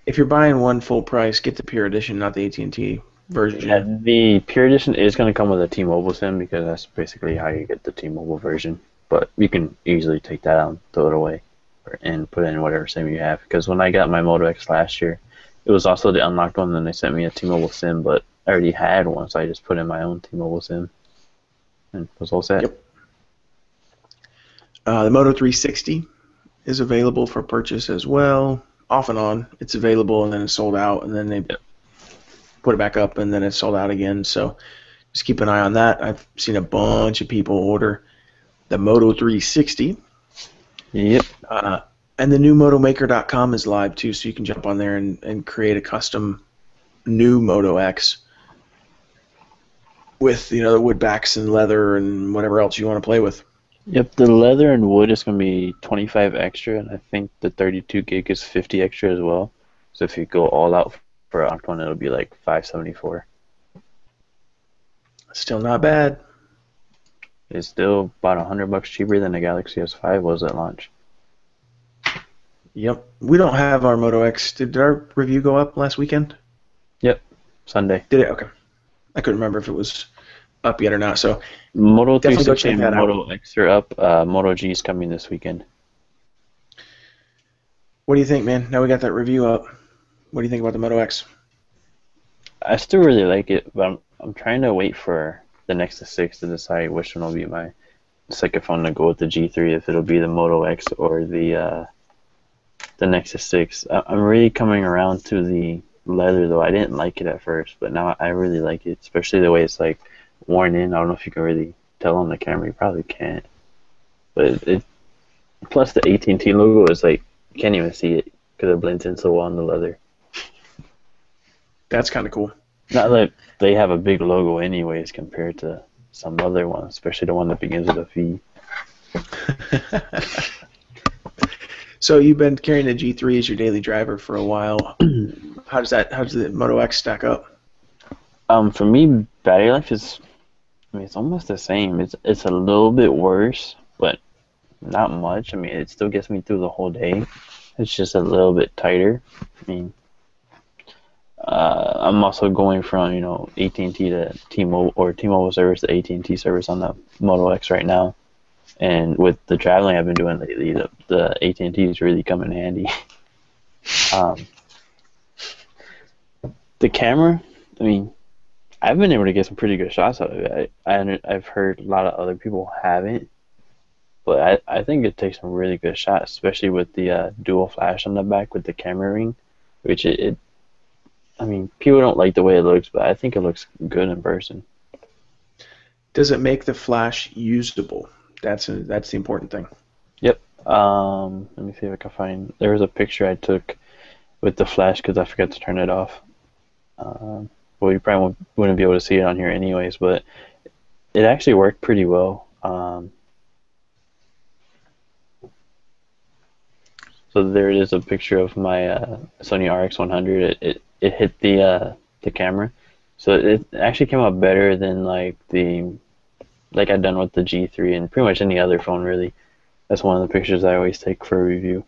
If you're buying one full price, get the Pure Edition, not the AT&T version. Yeah, the Pure Edition is going to come with a T-Mobile SIM because that's basically how you get the T-Mobile version. But you can easily take that out and throw it away and put in whatever SIM you have. Because when I got my Moto X last year, it was also the unlocked one, and they sent me a T-Mobile SIM, but I already had one, so I just put in my own T-Mobile SIM and was all set. Yep. The Moto 360 is available for purchase as well. Off and on, it's available, and then it's sold out, and then they put it back up, and then it's sold out again. So just keep an eye on that. I've seen a bunch of people order the Moto 360. Yep. And the new motomaker.com is live too, so you can jump on there and create a custom new Moto X with the wood backs and leather and whatever else you want to play with. Yep, the leather and wood is going to be 25 extra, and I think the 32 gig is 50 extra as well. So if you go all out for an one, it'll be like 574. Still not bad. It's still about $100 cheaper than the Galaxy S5 was at launch. Yep. We don't have our Moto X. Did our review go up last weekend? Yep, Sunday. Did it? Okay. I couldn't remember if it was up yet or not. So Moto definitely go 360 check that and Moto out. X are up. Moto G is coming this weekend. What do you think, man? Now we got that review up. What do you think about the Moto X? I still really like it, but I'm trying to wait for the Nexus 6 to decide which one will be my second phone to go with the G3, if it'll be the Moto X or the Nexus 6. I'm really coming around to the leather, though. I didn't like it at first, but now I really like it, especially the way it's like worn in. I don't know if you can really tell on the camera. You probably can't. But it plus the AT&T logo is like, you can't even see it because it blends in so well on the leather. That's kind of cool. Not that they have a big logo anyways compared to some other ones, especially the one that begins with a V. So you've been carrying the G3 as your daily driver for a while. How does the Moto X stack up? For me, battery life is, it's almost the same. It's a little bit worse, but not much. I mean, it still gets me through the whole day. It's just a little bit tighter. I mean, I'm also going from AT&T to T-Mobile, or T-Mobile service to AT&T service on the Moto X right now. And with the traveling I've been doing lately, the AT&T is really coming in handy. The camera, I mean, I've been able to get some pretty good shots out of it. I've heard a lot of other people haven't, but I think it takes some really good shots, especially with the dual flash on the back with the camera ring, which I mean, people don't like the way it looks, but I think it looks good in person. Does it make the flash usable? That's the important thing. Yep. Let me see if I can find. There was a picture I took with the flash because I forgot to turn it off. Well, you probably wouldn't be able to see it on here anyways, but it actually worked pretty well. So there it is, a picture of my Sony RX100. It hit the camera, So it actually came out better than like I've done with the G3 and pretty much any other phone really. That's one of the pictures I always take for a review.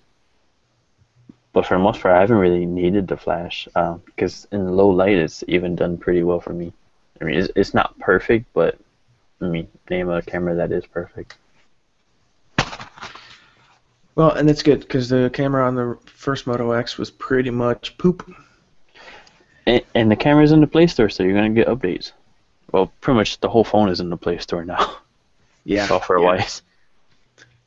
But for the most part, I haven't really needed the flash because in low light, it's even done pretty well for me. I mean, it's not perfect, but I mean, name a camera that is perfect. Well, and it's good because the camera on the first Moto X was pretty much poop. And the camera's in the Play Store, so you're gonna get updates. Well, pretty much the whole phone is in the Play Store now. Yeah. Software-wise.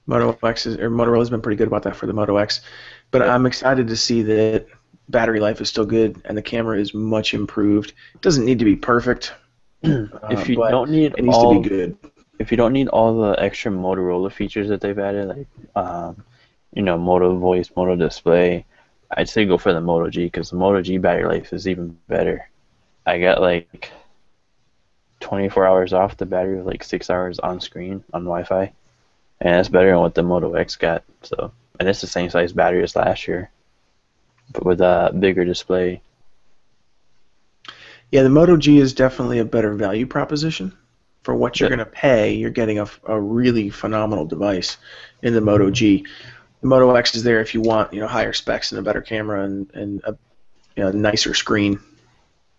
Motorola's been pretty good about that for the Moto X. But I'm excited to see that battery life is still good and the camera is much improved. It doesn't need to be perfect. If you don't need it needs to be good. If you don't need all the extra Motorola features that they've added, like Moto Voice, Moto Display, I'd say go for the Moto G because the Moto G battery life is even better. I got like 24 hours off the battery with like 6 hours on screen on Wi-Fi, and that's better than what the Moto X got. So, and it's the same size battery as last year, but with a bigger display. Yeah, the Moto G is definitely a better value proposition. For what you're going to pay, you're getting a really phenomenal device in the Moto G. The Moto X is there if you want higher specs and a better camera and a nicer screen.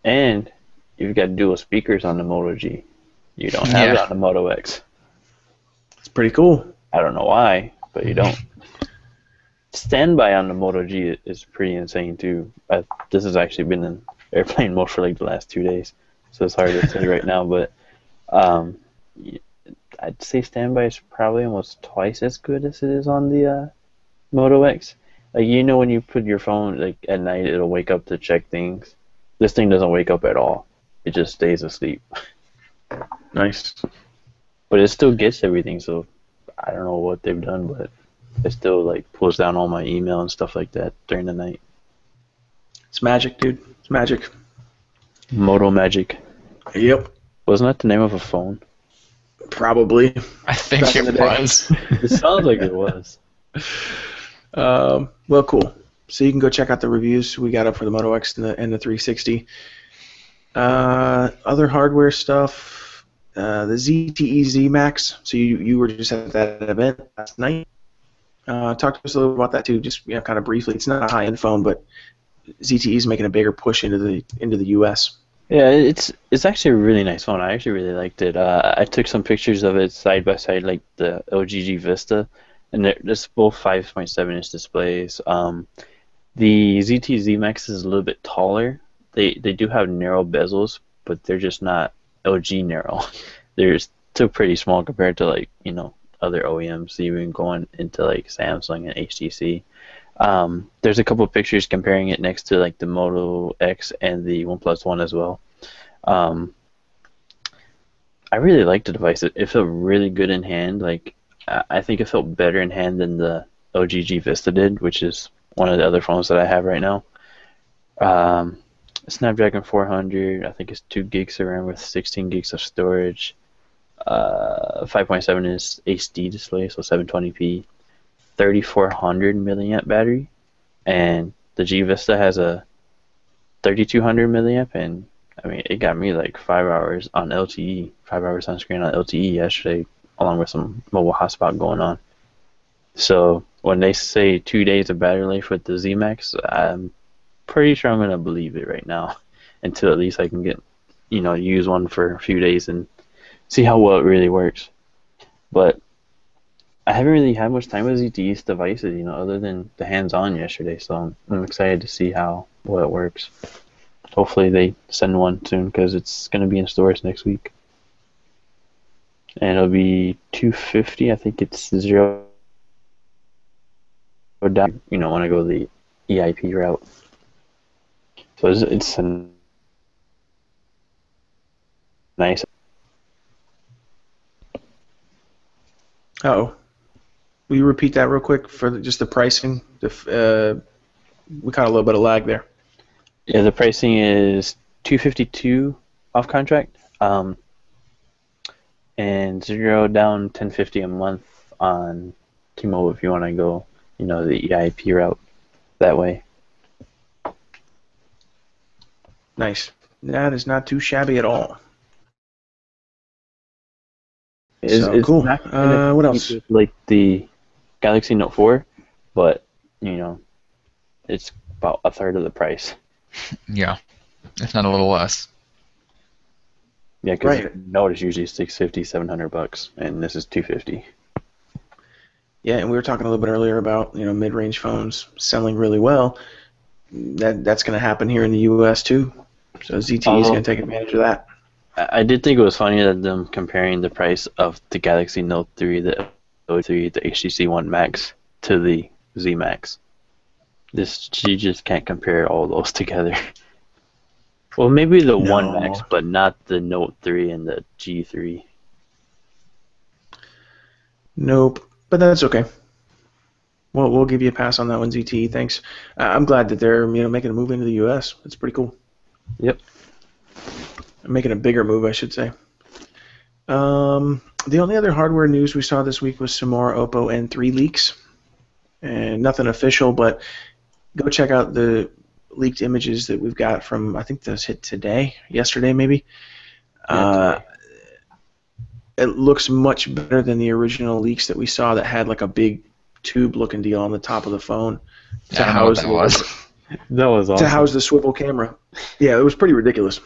And you've got dual speakers on the Moto G. You don't have it on the Moto X. It's pretty cool. I don't know why, but you don't. Standby on the Moto G is pretty insane too. This has actually been in airplane mode for like the last 2 days, so it's hard to say right now. But I'd say standby is probably almost twice as good as it is on the Moto X. Like when you put your phone like at night, it'll wake up to check things. This thing doesn't wake up at all. It just stays asleep. Nice. But it still gets everything. So I don't know what they've done, but it still like pulls down all my email and stuff like that during the night. It's magic, dude. It's magic. Moto Magic. Yep. Wasn't that the name of a phone? Probably. I think it was. It sounds like it was. Well, cool. So you can go check out the reviews we got up for the Moto X and the 360. Other hardware stuff. The ZTE Z Max. So you were just at that event last night. Talk to us a little about that too, just kind of briefly. It's not a high-end phone, but ZTE is making a bigger push into the U.S. Yeah, it's actually a really nice phone. I actually really liked it. I took some pictures of it side by side, like the LG Vista, and they're both 5.7-inch displays. The ZTE Z Max is a little bit taller. They do have narrow bezels, but they're just not LG narrow. They're still pretty small compared to like other OEMs, even going into like Samsung and HTC. There's a couple of pictures comparing it next to like the Moto X and the OnePlus One as well. I really liked the device. It felt really good in hand. Like I think it felt better in hand than the LG Vista did, which is one of the other phones that I have right now. Snapdragon 400. I think it's 2 gigs of RAM with 16 gigs of storage. 5.7 is HD display, so 720p. 3400 milliamp battery, and the G Vista has a 3200 milliamp, and I mean it got me like 5 hours on LTE, 5 hours on screen on LTE yesterday, along with some mobile hotspot going on. So when they say 2 days of battery life with the Z Max, I'm pretty sure I'm gonna believe it right now, until at least I can get use one for a few days and see how well it really works. But I haven't really had much time with ZTE's devices, other than the hands-on yesterday. So I'm excited to see how well it works. Hopefully they send one soon because it's going to be in stores next week, and it'll be $250. I think it's zero down. Want to go the EIP route. So it's a nice. Uh-oh. Will you repeat that real quick for just the pricing? We caught a little bit of lag there. Yeah, the pricing is $252 off contract, and zero down, $10.50 a month on T-Mobile if you want to go, the EIP route that way. Nice. That is not too shabby at all. So It's cool. not gonna What compete else? with like the Galaxy Note 4, but it's about a third of the price. Yeah, if not a little less. Yeah, because Right. the Note is usually 650, $700, and this is 250. Yeah, and we were talking a little bit earlier about mid-range phones selling really well. That's going to happen here in the U.S. too. So ZTE is Although going to take advantage of that. I did think it was funny that them comparing the price of the Galaxy Note 3, the O3, the HTC One Max to the Z Max. You just can't compare all those together. Well, maybe the One Max, No. but not the Note 3 and the G3. Nope. But that's okay. We'll give you a pass on that one, ZTE. Thanks. I'm glad that they're making a move into the U.S. That's pretty cool. Yep. Making a bigger move, I should say. The only other hardware news we saw this week was some more Oppo N3 leaks, and nothing official, but go check out the leaked images that we've got from, I think those hit yesterday maybe. Yeah, It looks much better than the original leaks that we saw that had like a big tube-looking deal on the top of the phone I don't know what that was. that was awesome. to house the swivel camera. Yeah, it was pretty ridiculous.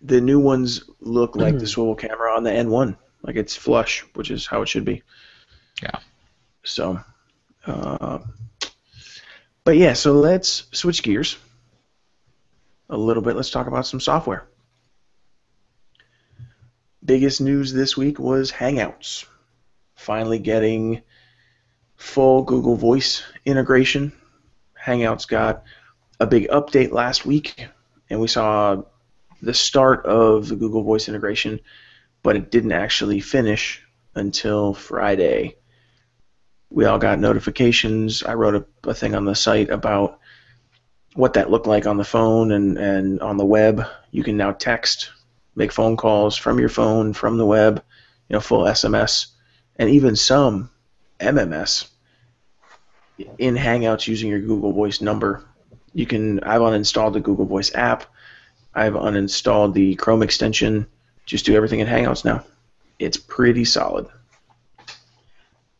The new ones look like the swivel camera on the N1, like it's flush, which is how it should be. Yeah. So, but yeah, so let's switch gears a little bit. Let's talk about some software. Biggest news this week was Hangouts finally getting full Google Voice integration. Hangouts got a big update last week, and we saw the start of the Google Voice integration, but it didn't actually finish until Friday. We all got notifications. I wrote a thing on the site about what that looked like on the phone and on the web. You can now text, make phone calls from your phone, from the web, full SMS, and even some MMS in Hangouts using your Google Voice number. I've uninstalled the Google Voice app. I've uninstalled the Chrome extension. Just do everything in Hangouts now. It's pretty solid.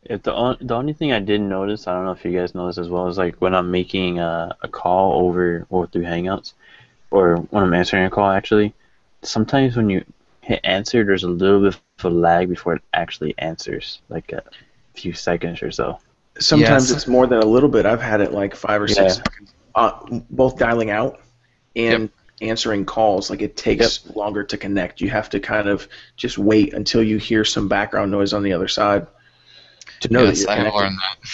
The only thing I didn't notice, I don't know if you guys noticed as well, is like when I'm making a call over or through Hangouts, or when I'm answering a call actually, sometimes when you hit answer, there's a little bit of a lag before it actually answers, like a few seconds or so. Sometimes Yes. it's more than a little bit. I've had it like 5 or 6 seconds, both dialing out and answering calls. Like it takes longer to connect. You have to kind of just wait until you hear some background noise on the other side to know that Yes, you're I have connected. learned that.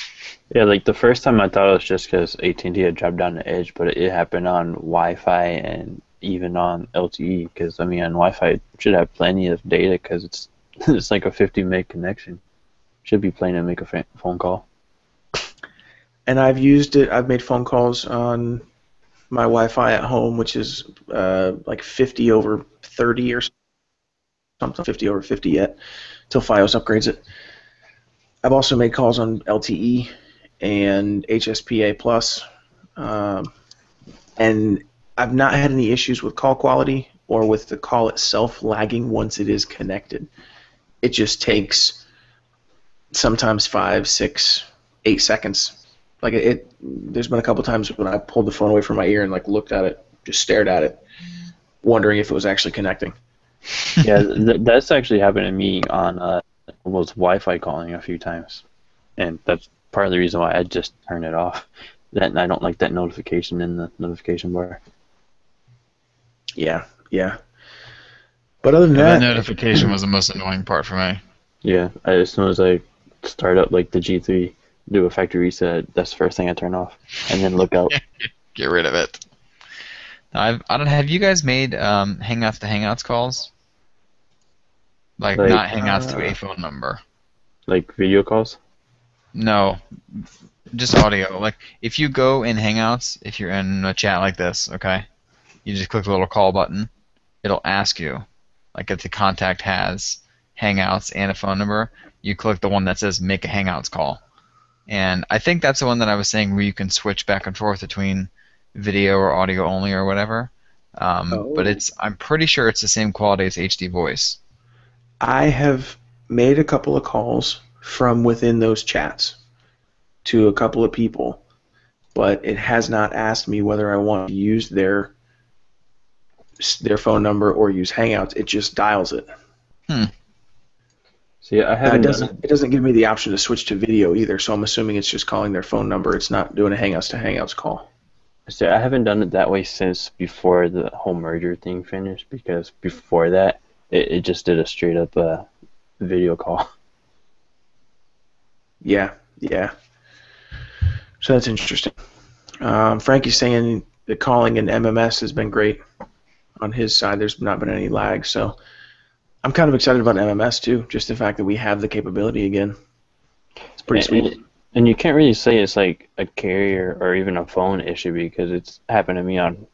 Yeah, like the first time I thought it was just because AT&T had dropped down the edge, but it happened on Wi-Fi and even on LTE. Because I mean, on Wi-Fi it should have plenty of data because it's like a 50 meg connection. Should be plenty to make a phone call. And I've used it. I've made phone calls on my Wi-Fi at home, which is like 50 over 30 or something, 50 over 50 yet, till Fios upgrades it. I've also made calls on LTE and HSPA Plus, and I've not had any issues with call quality or with the call itself lagging once it is connected. It just takes sometimes 5, 6, 8 seconds. Like there's been a couple times when I pulled the phone away from my ear and like looked at it, just stared at it, wondering if it was actually connecting. Yeah, that's actually happened to me on was Wi-Fi calling a few times, and that's part of the reason why I just turned it off. That I don't like that notification in the notification bar. Yeah. But other than That that, notification was the most annoying part for me. Yeah, as soon as I start up like the G3, do a factory reset, that's the first thing I turn off, and then look out. Get rid of it. I don't. Have you guys made Hangouts to Hangouts calls? Like not Hangouts to a phone number. Like video calls? No, just audio. Like if you go in Hangouts, if you're in a chat like this, okay, you just click the little call button. It'll ask you, like if the contact has Hangouts and a phone number, you click the one that says make a Hangouts call. And I think that's the one that I was saying where you can switch back and forth between video or audio only or whatever. But Oh. I'm pretty sure it's the same quality as HD voice. I have made a couple of calls from within those chats to a couple of people, but it has not asked me whether I want to use their phone number or use Hangouts. It just dials it. Hmm. See, I haven't done it. It doesn't give me the option to switch to video either, so I'm assuming it's just calling their phone number. It's not doing a Hangouts to Hangouts call. See, I haven't done it that way since before the whole merger thing finished. Because before that, it just did a straight up video call. Yeah, yeah. So that's interesting. Frankie's saying the calling in MMS has been great on his side. There's not been any lag, so I'm kind of excited about MMS too. Just the fact that we have the capability again. It's pretty sweet. And you can't really say it's like a carrier or even a phone issue because it's happened to me on,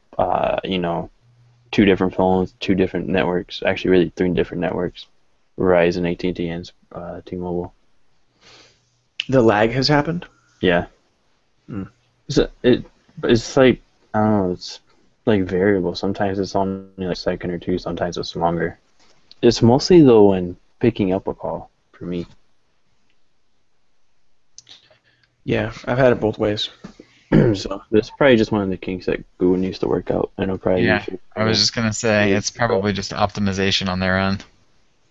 two different phones, two different networks. Actually, really three different networks: Verizon, AT&T, and T-Mobile. The lag has happened. Yeah. Mm. It's like I don't know. It's like variable. Sometimes it's only like a second or two. Sometimes it's longer. It's mostly though when picking up a call for me. Yeah, I've had it both ways. So It's probably just one of the kinks that Google needs to work out, and it'll probably Yeah, I was just gonna say it's probably just optimization on their end.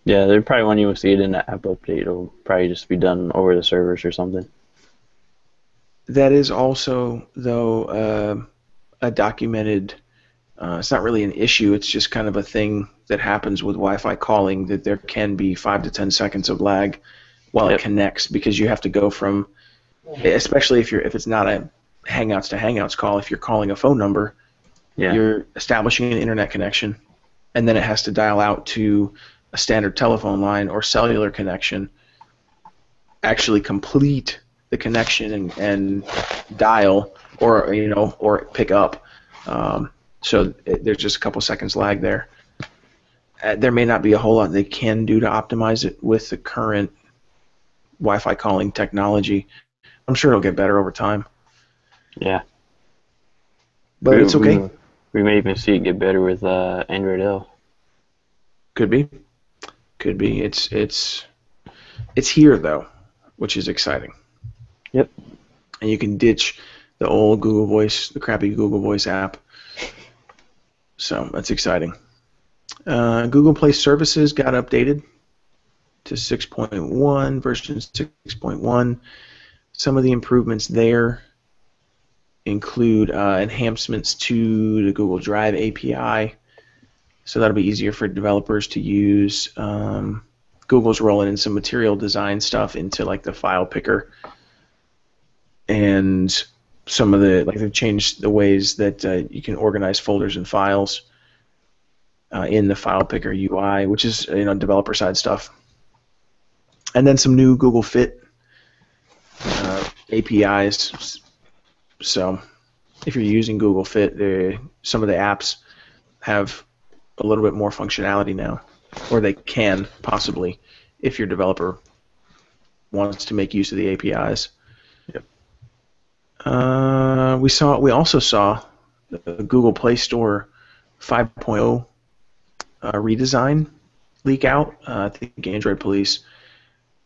Yeah, they probably won't even see it in the app update. It'll probably just be done over the servers or something. that is also though a documented. It's not really an issue. It's just kind of a thing that happens with Wi-Fi calling that there can be 5 to 10 seconds of lag while it connects because you have to go from, especially if it's not a Hangouts to Hangouts call. If you're calling a phone number, you're establishing an internet connection, and then it has to dial out to a standard telephone line or cellular connection, actually complete the connection and dial or pick up. So there's just a couple seconds lag there. There may not be a whole lot they can do to optimize it with the current Wi-Fi calling technology. I'm sure it'll get better over time. Yeah. But it's okay. We may even see it get better with Android L. Could be. Could be. It's here though, which is exciting. Yep. And you can ditch the old Google Voice, the crappy Google Voice app. So that's exciting. Google Play Services got updated to 6.1, version 6.1. Some of the improvements there include enhancements to the Google Drive API, so that'll be easier for developers to use. Google's rolling in some material design stuff into like the file picker, and some of they've changed the ways that you can organize folders and files in the file picker UI, which is developer side stuff. And then some new Google Fit APIs. So if you're using Google Fit, some of the apps have a little bit more functionality now, or they can possibly if your developer wants to make use of the APIs. Yep. We also saw the Google Play Store 5.0 redesign leak out. I think Android Police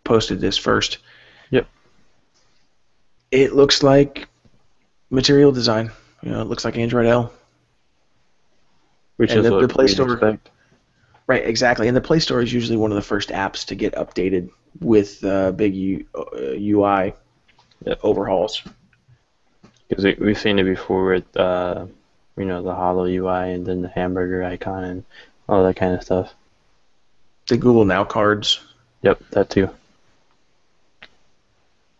posted this first. Yep. It looks like material design. It looks like Android L. Which and is the Play Store. Expect. Right, exactly. And the Play Store is usually one of the first apps to get updated with big UI overhauls. Because we've seen it before with the Holo UI and then the hamburger icon and all that kind of stuff. The Google Now cards. Yep, that too.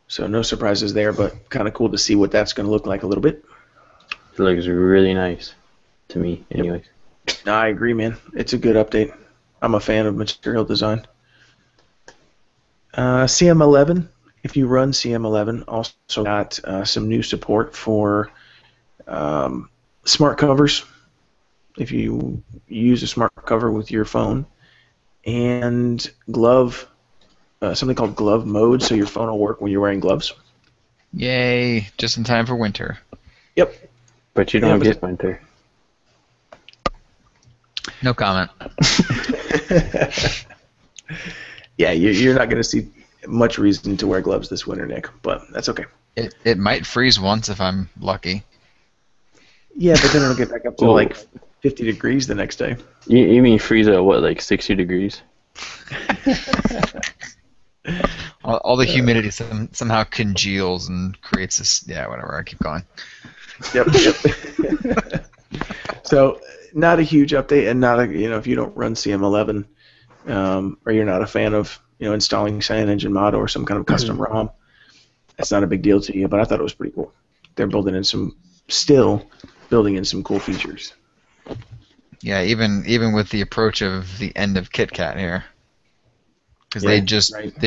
So no surprises there, but kind of cool to see what that's going to look like a little bit. It looks really nice to me, anyways. No, I agree, man. It's a good update. I'm a fan of material design. CM11, if you run CM11, also got some new support for smart covers. If you use a smart cover with your phone, and something called glove mode, so your phone will work when you're wearing gloves. Yay! Just in time for winter. Yep. But you don't get winter. No comment. Yeah, you're not going to see much reason to wear gloves this winter, Nick, but that's okay. It might freeze once if I'm lucky. Yeah, but then it'll get back up to Well, like 50 degrees the next day. You mean freeze at what, like 60 degrees? All the humidity somehow congeals and creates this. Yeah, whatever. I keep going. Yep. So, not a huge update, and not a if you don't run CM11, or you're not a fan of installing CyanogenMod mod or some kind of custom ROM, that's not a big deal to you. But I thought it was pretty cool. They're still building in some cool features. Yeah, even with the approach of the end of KitKat here, because they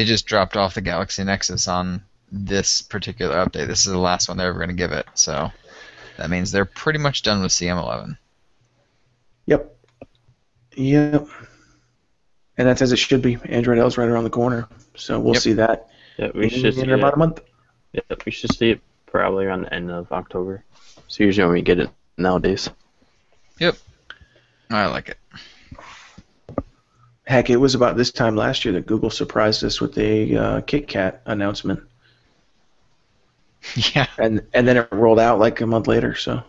just dropped off the Galaxy Nexus on this particular update. This is the last one they're ever going to give it, so that means they're pretty much done with CM11. Yep. And that's as it should be. Android L is right around the corner, so we'll see that in about a month. Yeah, we should see it probably around the end of October. It's usually when we get it nowadays. Yep. I like it. Heck, it was about this time last year that Google surprised us with a KitKat announcement. Yeah. And then it rolled out like a month later, so.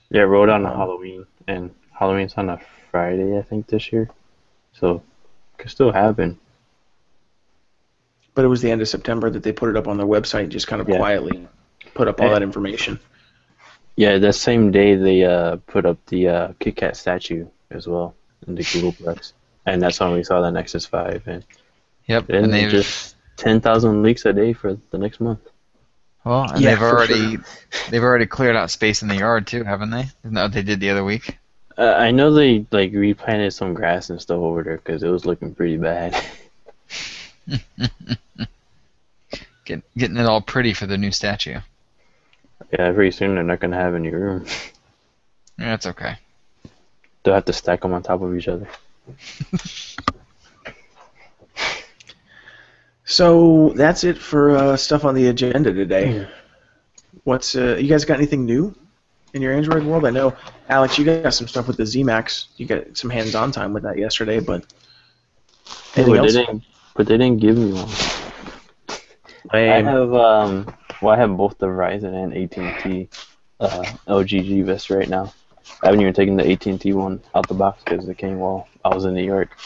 Yeah, it rolled out on Halloween, and Halloween's on a Friday, I think, this year. So, it could still happen. But it was the end of September that they put it up on their website and just kind of quietly put up all that information. Yeah, that same day they put up the KitKat statue as well in the Googleplex. And that's when we saw the Nexus 5. And and they've just 10,000 leaks a day for the next month. Well, and they've already cleared out space in the yard too, haven't they? Isn't that what they did the other week? I know they replanted some grass and stuff over there because it was looking pretty bad. Getting it all pretty for the new statue. Yeah, pretty soon they're not gonna have any room. Yeah, that's okay. They'll have to stack them on top of each other. So that's it for stuff on the agenda today. What's you guys got anything new in your Android world? I know, Alex, you got some stuff with the ZMAX. You got some hands-on time with that yesterday, but anything else? But they didn't give me one. I have both the Verizon and AT&T LG Vista right now. I haven't even taken the AT&T one out the box because it came while I was in New York.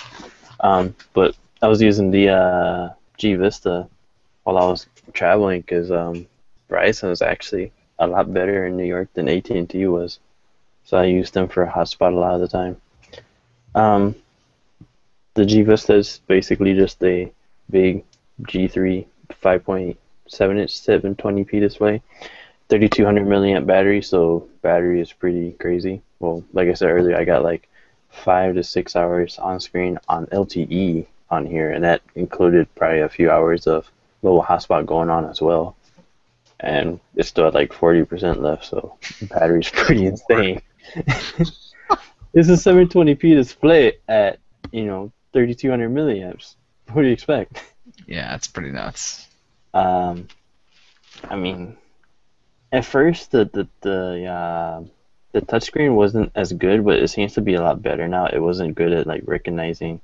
But I was using the G Vista while I was traveling because Verizon was actually a lot better in New York than AT&T was. So I used them for a hotspot a lot of the time. The G Vista is basically just a big G3 5.7-inch 720p display, 3200 milliamp battery, so battery is pretty crazy. Well, like I said earlier, I got like 5 to 6 hours on screen on LTE on here, and that included probably a few hours of little hotspot going on as well. And it's still at like 40% left, so the battery's pretty insane. It's a 720p display at 3200 milliamps. What do you expect? Yeah, it's pretty nuts. I mean, at first the touchscreen wasn't as good, but it seems to be a lot better now. It wasn't good at like recognizing,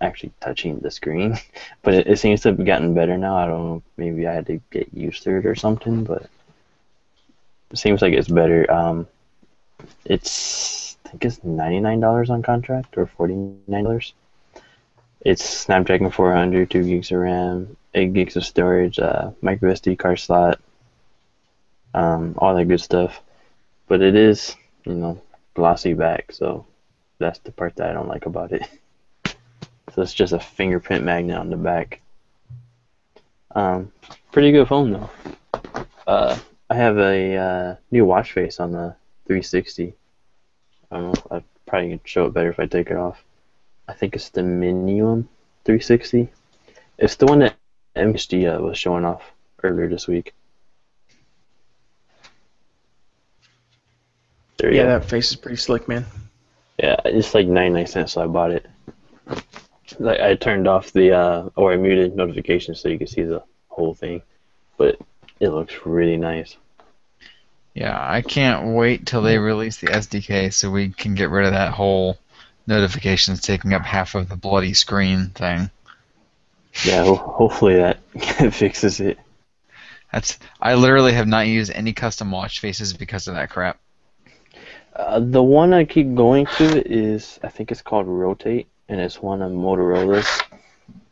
actually touching the screen, but it seems to have gotten better now. I don't know, maybe I had to get used to it or something, but it seems like it's better. I think it's $99 on contract or $49. It's Snapdragon 400, 2 gigs of RAM, 8 gigs of storage, micro SD card slot, all that good stuff. But it is, glossy back, so that's the part that I don't like about it. So it's just a fingerprint magnet on the back. Pretty good phone though. I have a new watch face on the 360. I don't know, I probably can show it better if I take it off. I think it's the Minium 360. It's the one that MSG was showing off earlier this week. There you go. That face is pretty slick, man. Yeah, it's like 99 cents, so I bought it. Like I turned off or I muted notifications so you could see the whole thing, but it looks really nice. Yeah, I can't wait till they release the SDK so we can get rid of that whole notifications taking up half of the bloody screen thing. Yeah, hopefully that fixes it. I literally have not used any custom watch faces because of that crap. The one I keep going to is, I think it's called Rotate, and it's one of Motorola's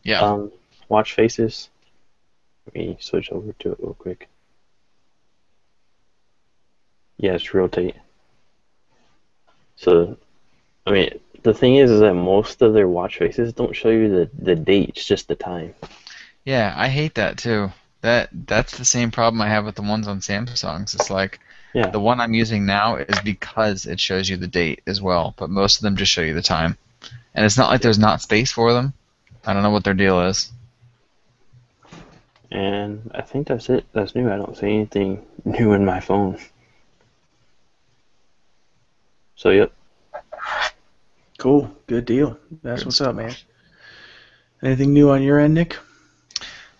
Yeah. watch faces. Let me switch over to it real quick. Yeah, it's Rotate. So, I mean, the thing is that most of their watch faces don't show you the date, it's just the time. Yeah, I hate that too. That's the same problem I have with the ones on Samsungs. It's like Yeah. the one I'm using now is because it shows you the date as well, but most of them just show you the time. And it's not like there's not space for them. I don't know what their deal is. And I think that's it. That's new. I don't see anything new in my phone. So, yep. Cool. Good deal. That's what's up, man. Anything new on your end, Nick?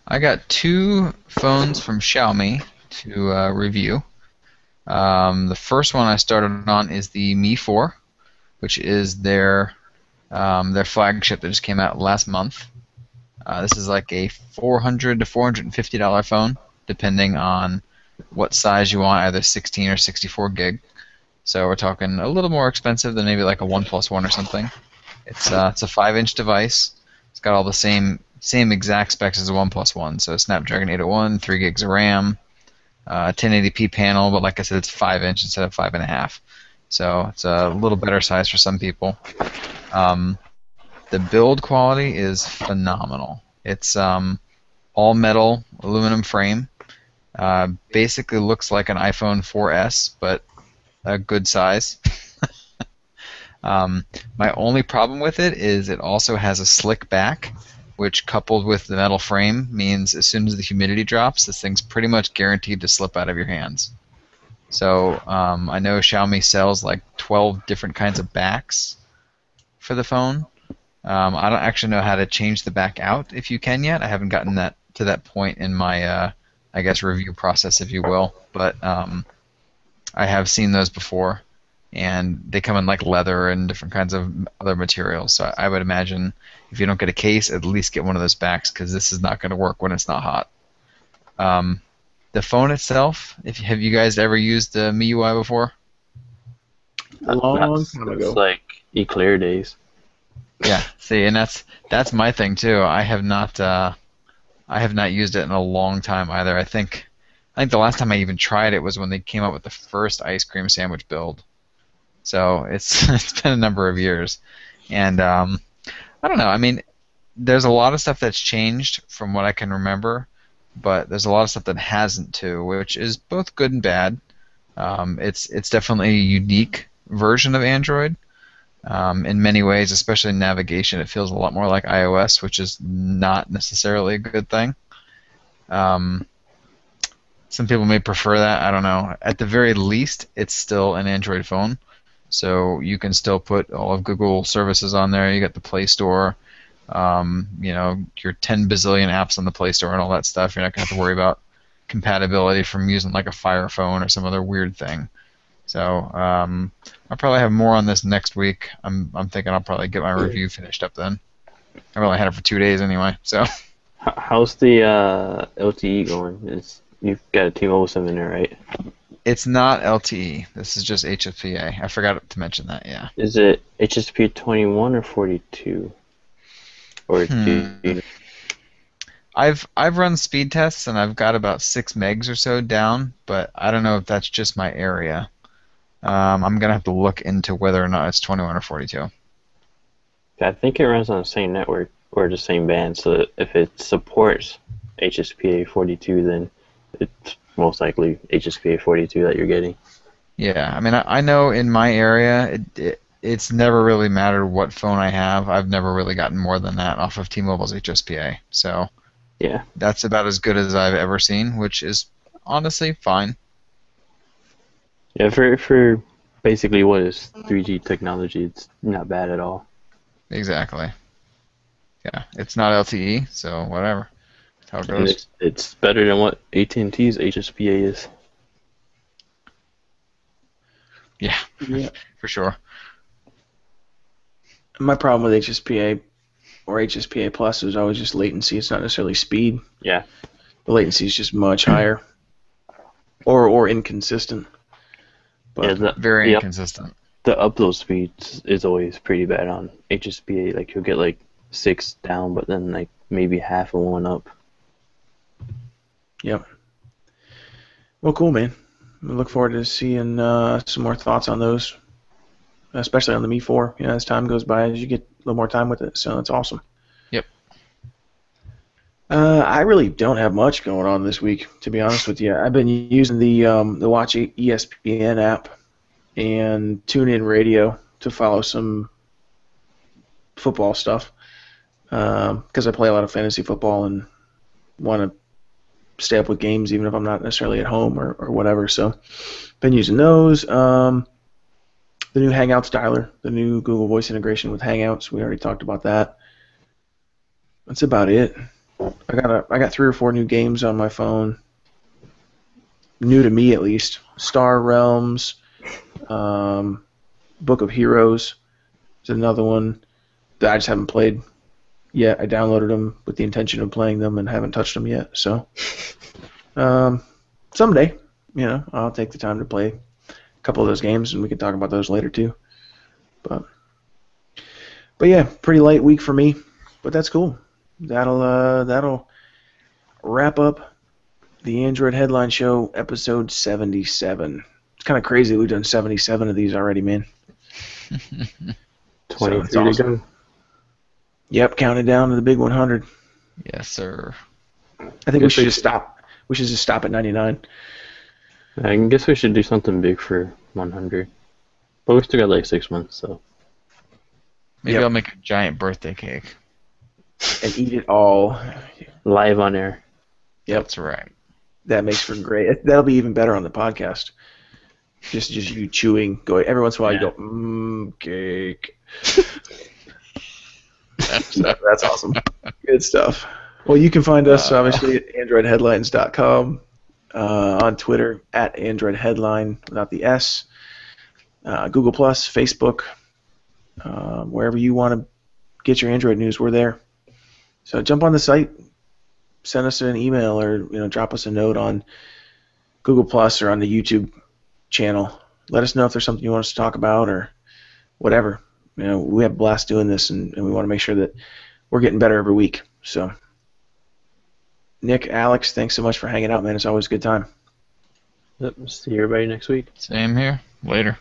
I got 2 phones from Xiaomi to review. The first one I started on is the Mi 4, which is their flagship that just came out last month. This is like a $400 to $450 phone, depending on what size you want, either 16 or 64 gig. So we're talking a little more expensive than maybe like a OnePlus One or something. It's a 5-inch device. It's got all the same exact specs as a OnePlus One. So Snapdragon 801, 3 gigs of RAM, 1080p panel, but like I said, it's 5-inch instead of 5.5. So it's a little better size for some people. The build quality is phenomenal. It's all metal aluminum frame. Basically looks like an iPhone 4S, but a good size. My only problem with it is it also has a slick back, which coupled with the metal frame means as soon as the humidity drops, this thing's pretty much guaranteed to slip out of your hands. So I know Xiaomi sells like 12 different kinds of backs for the phone. I don't actually know how to change the back out if you can yet. I haven't gotten to that point in my, I guess, review process, if you will. But I have seen those before, and they come in like leather and different kinds of other materials. So I would imagine if you don't get a case, at least get one of those backs because this is not going to work when it's not hot. The phone itself, have you guys ever used the MIUI before? A long time ago. It's like Eclair days. Yeah, see, and that's my thing too. I have not used it in a long time either. I think the last time I even tried it was when they came out with the first ice cream sandwich build. So it's been a number of years, and I don't know. I mean, there's a lot of stuff that's changed from what I can remember, but there's a lot of stuff that hasn't too, which is both good and bad. It's definitely a unique version of Android. In many ways, especially in navigation, it feels a lot more like iOS, which is not necessarily a good thing. Some people may prefer that. I don't know. At the very least, it's still an Android phone, so you can still put all of Google services on there. You got the Play Store, your 10 bazillion apps on the Play Store and all that stuff. You're not going to have to worry about compatibility from using like a Fire phone or some other weird thing. So I'll probably have more on this next week. I'm thinking I'll probably get my review finished up then. I've only had it for 2 days anyway. So How's the LTE going? You've got a T-Mobile SIM in there, right? it's not LTE. This is just HFPA. I forgot to mention that. Yeah. Is it HSP 21 or 42? Or I've run speed tests and I've got about 6 megs or so down, but I don't know if that's just my area. I'm gonna have to look into whether or not it's 21 or 42. I think it runs on the same network or the same band, so if it supports HSPA 42, then it's most likely HSPA 42 that you're getting. Yeah, I mean, I know in my area, it's never really mattered what phone I have. I've never really gotten more than that off of T-Mobile's HSPA. So yeah, that's about as good as I've ever seen, which is honestly fine. Yeah, for basically what is 3G technology, it's not bad at all. Exactly. Yeah, it's not LTE, so whatever. That's how it goes. It's better than what AT&T's HSPA is. Yeah, Yeah. for sure. My problem with HSPA or HSPA Plus is always just latency. It's not necessarily speed. Yeah. The latency is just much higher, or inconsistent. Yeah, But Very inconsistent. the upload speed is always pretty bad on HSPA. Like you'll get like 6 down, but then like maybe half of one up. yep. Well, cool, man. I look forward to seeing some more thoughts on those, especially on the Mi 4. You know, as time goes by, as you get a little more time with it. So that's awesome. Yep. I really don't have much going on this week, to be honest with you. I've been using the Watch ESPN app and TuneIn Radio to follow some football stuff because I play a lot of fantasy football and want to stay up with games even if I'm not necessarily at home or whatever. So been using those. The new Hangouts dialer, the new Google Voice integration with Hangouts. We already talked about that. That's about it. I got 3 or 4 new games on my phone. New to me, at least. Star Realms, Book of Heroes is another one that I just haven't played yet. I downloaded them with the intention of playing them and haven't touched them yet. So someday, you know, I'll take the time to play a couple of those games, and we can talk about those later too. But yeah, pretty light week for me, but that's cool. That'll wrap up the Android Headline Show, episode 77. It's kind of crazy we've done 77 of these already, man. 23 So to go. Yep, counting down to the big 100. Yes, sir. I think we should just stop. We should just stop at 99. I guess we should do something big for 100. But we still got like 6 months, so. Maybe Yep. I'll make a giant birthday cake. And eat it all. Live on air. Yep. That's right. That makes for great. That'll be even better on the podcast. Just you chewing. Go every once in a while. Yeah. You go cake. That's awesome. Good stuff. Well, you can find us obviously at androidheadlines.com, on Twitter at androidheadline without the S, Google Plus, Facebook, wherever you want to get your Android news, we're there. So jump on the site, send us an email, or drop us a note on Google Plus or on the YouTube channel. Let us know if there's something you want us to talk about or whatever. We have a blast doing this, and we want to make sure that we're getting better every week. So, Nick, Alex, thanks so much for hanging out, man. It's always a good time. Yep. See everybody next week. Same here. Later.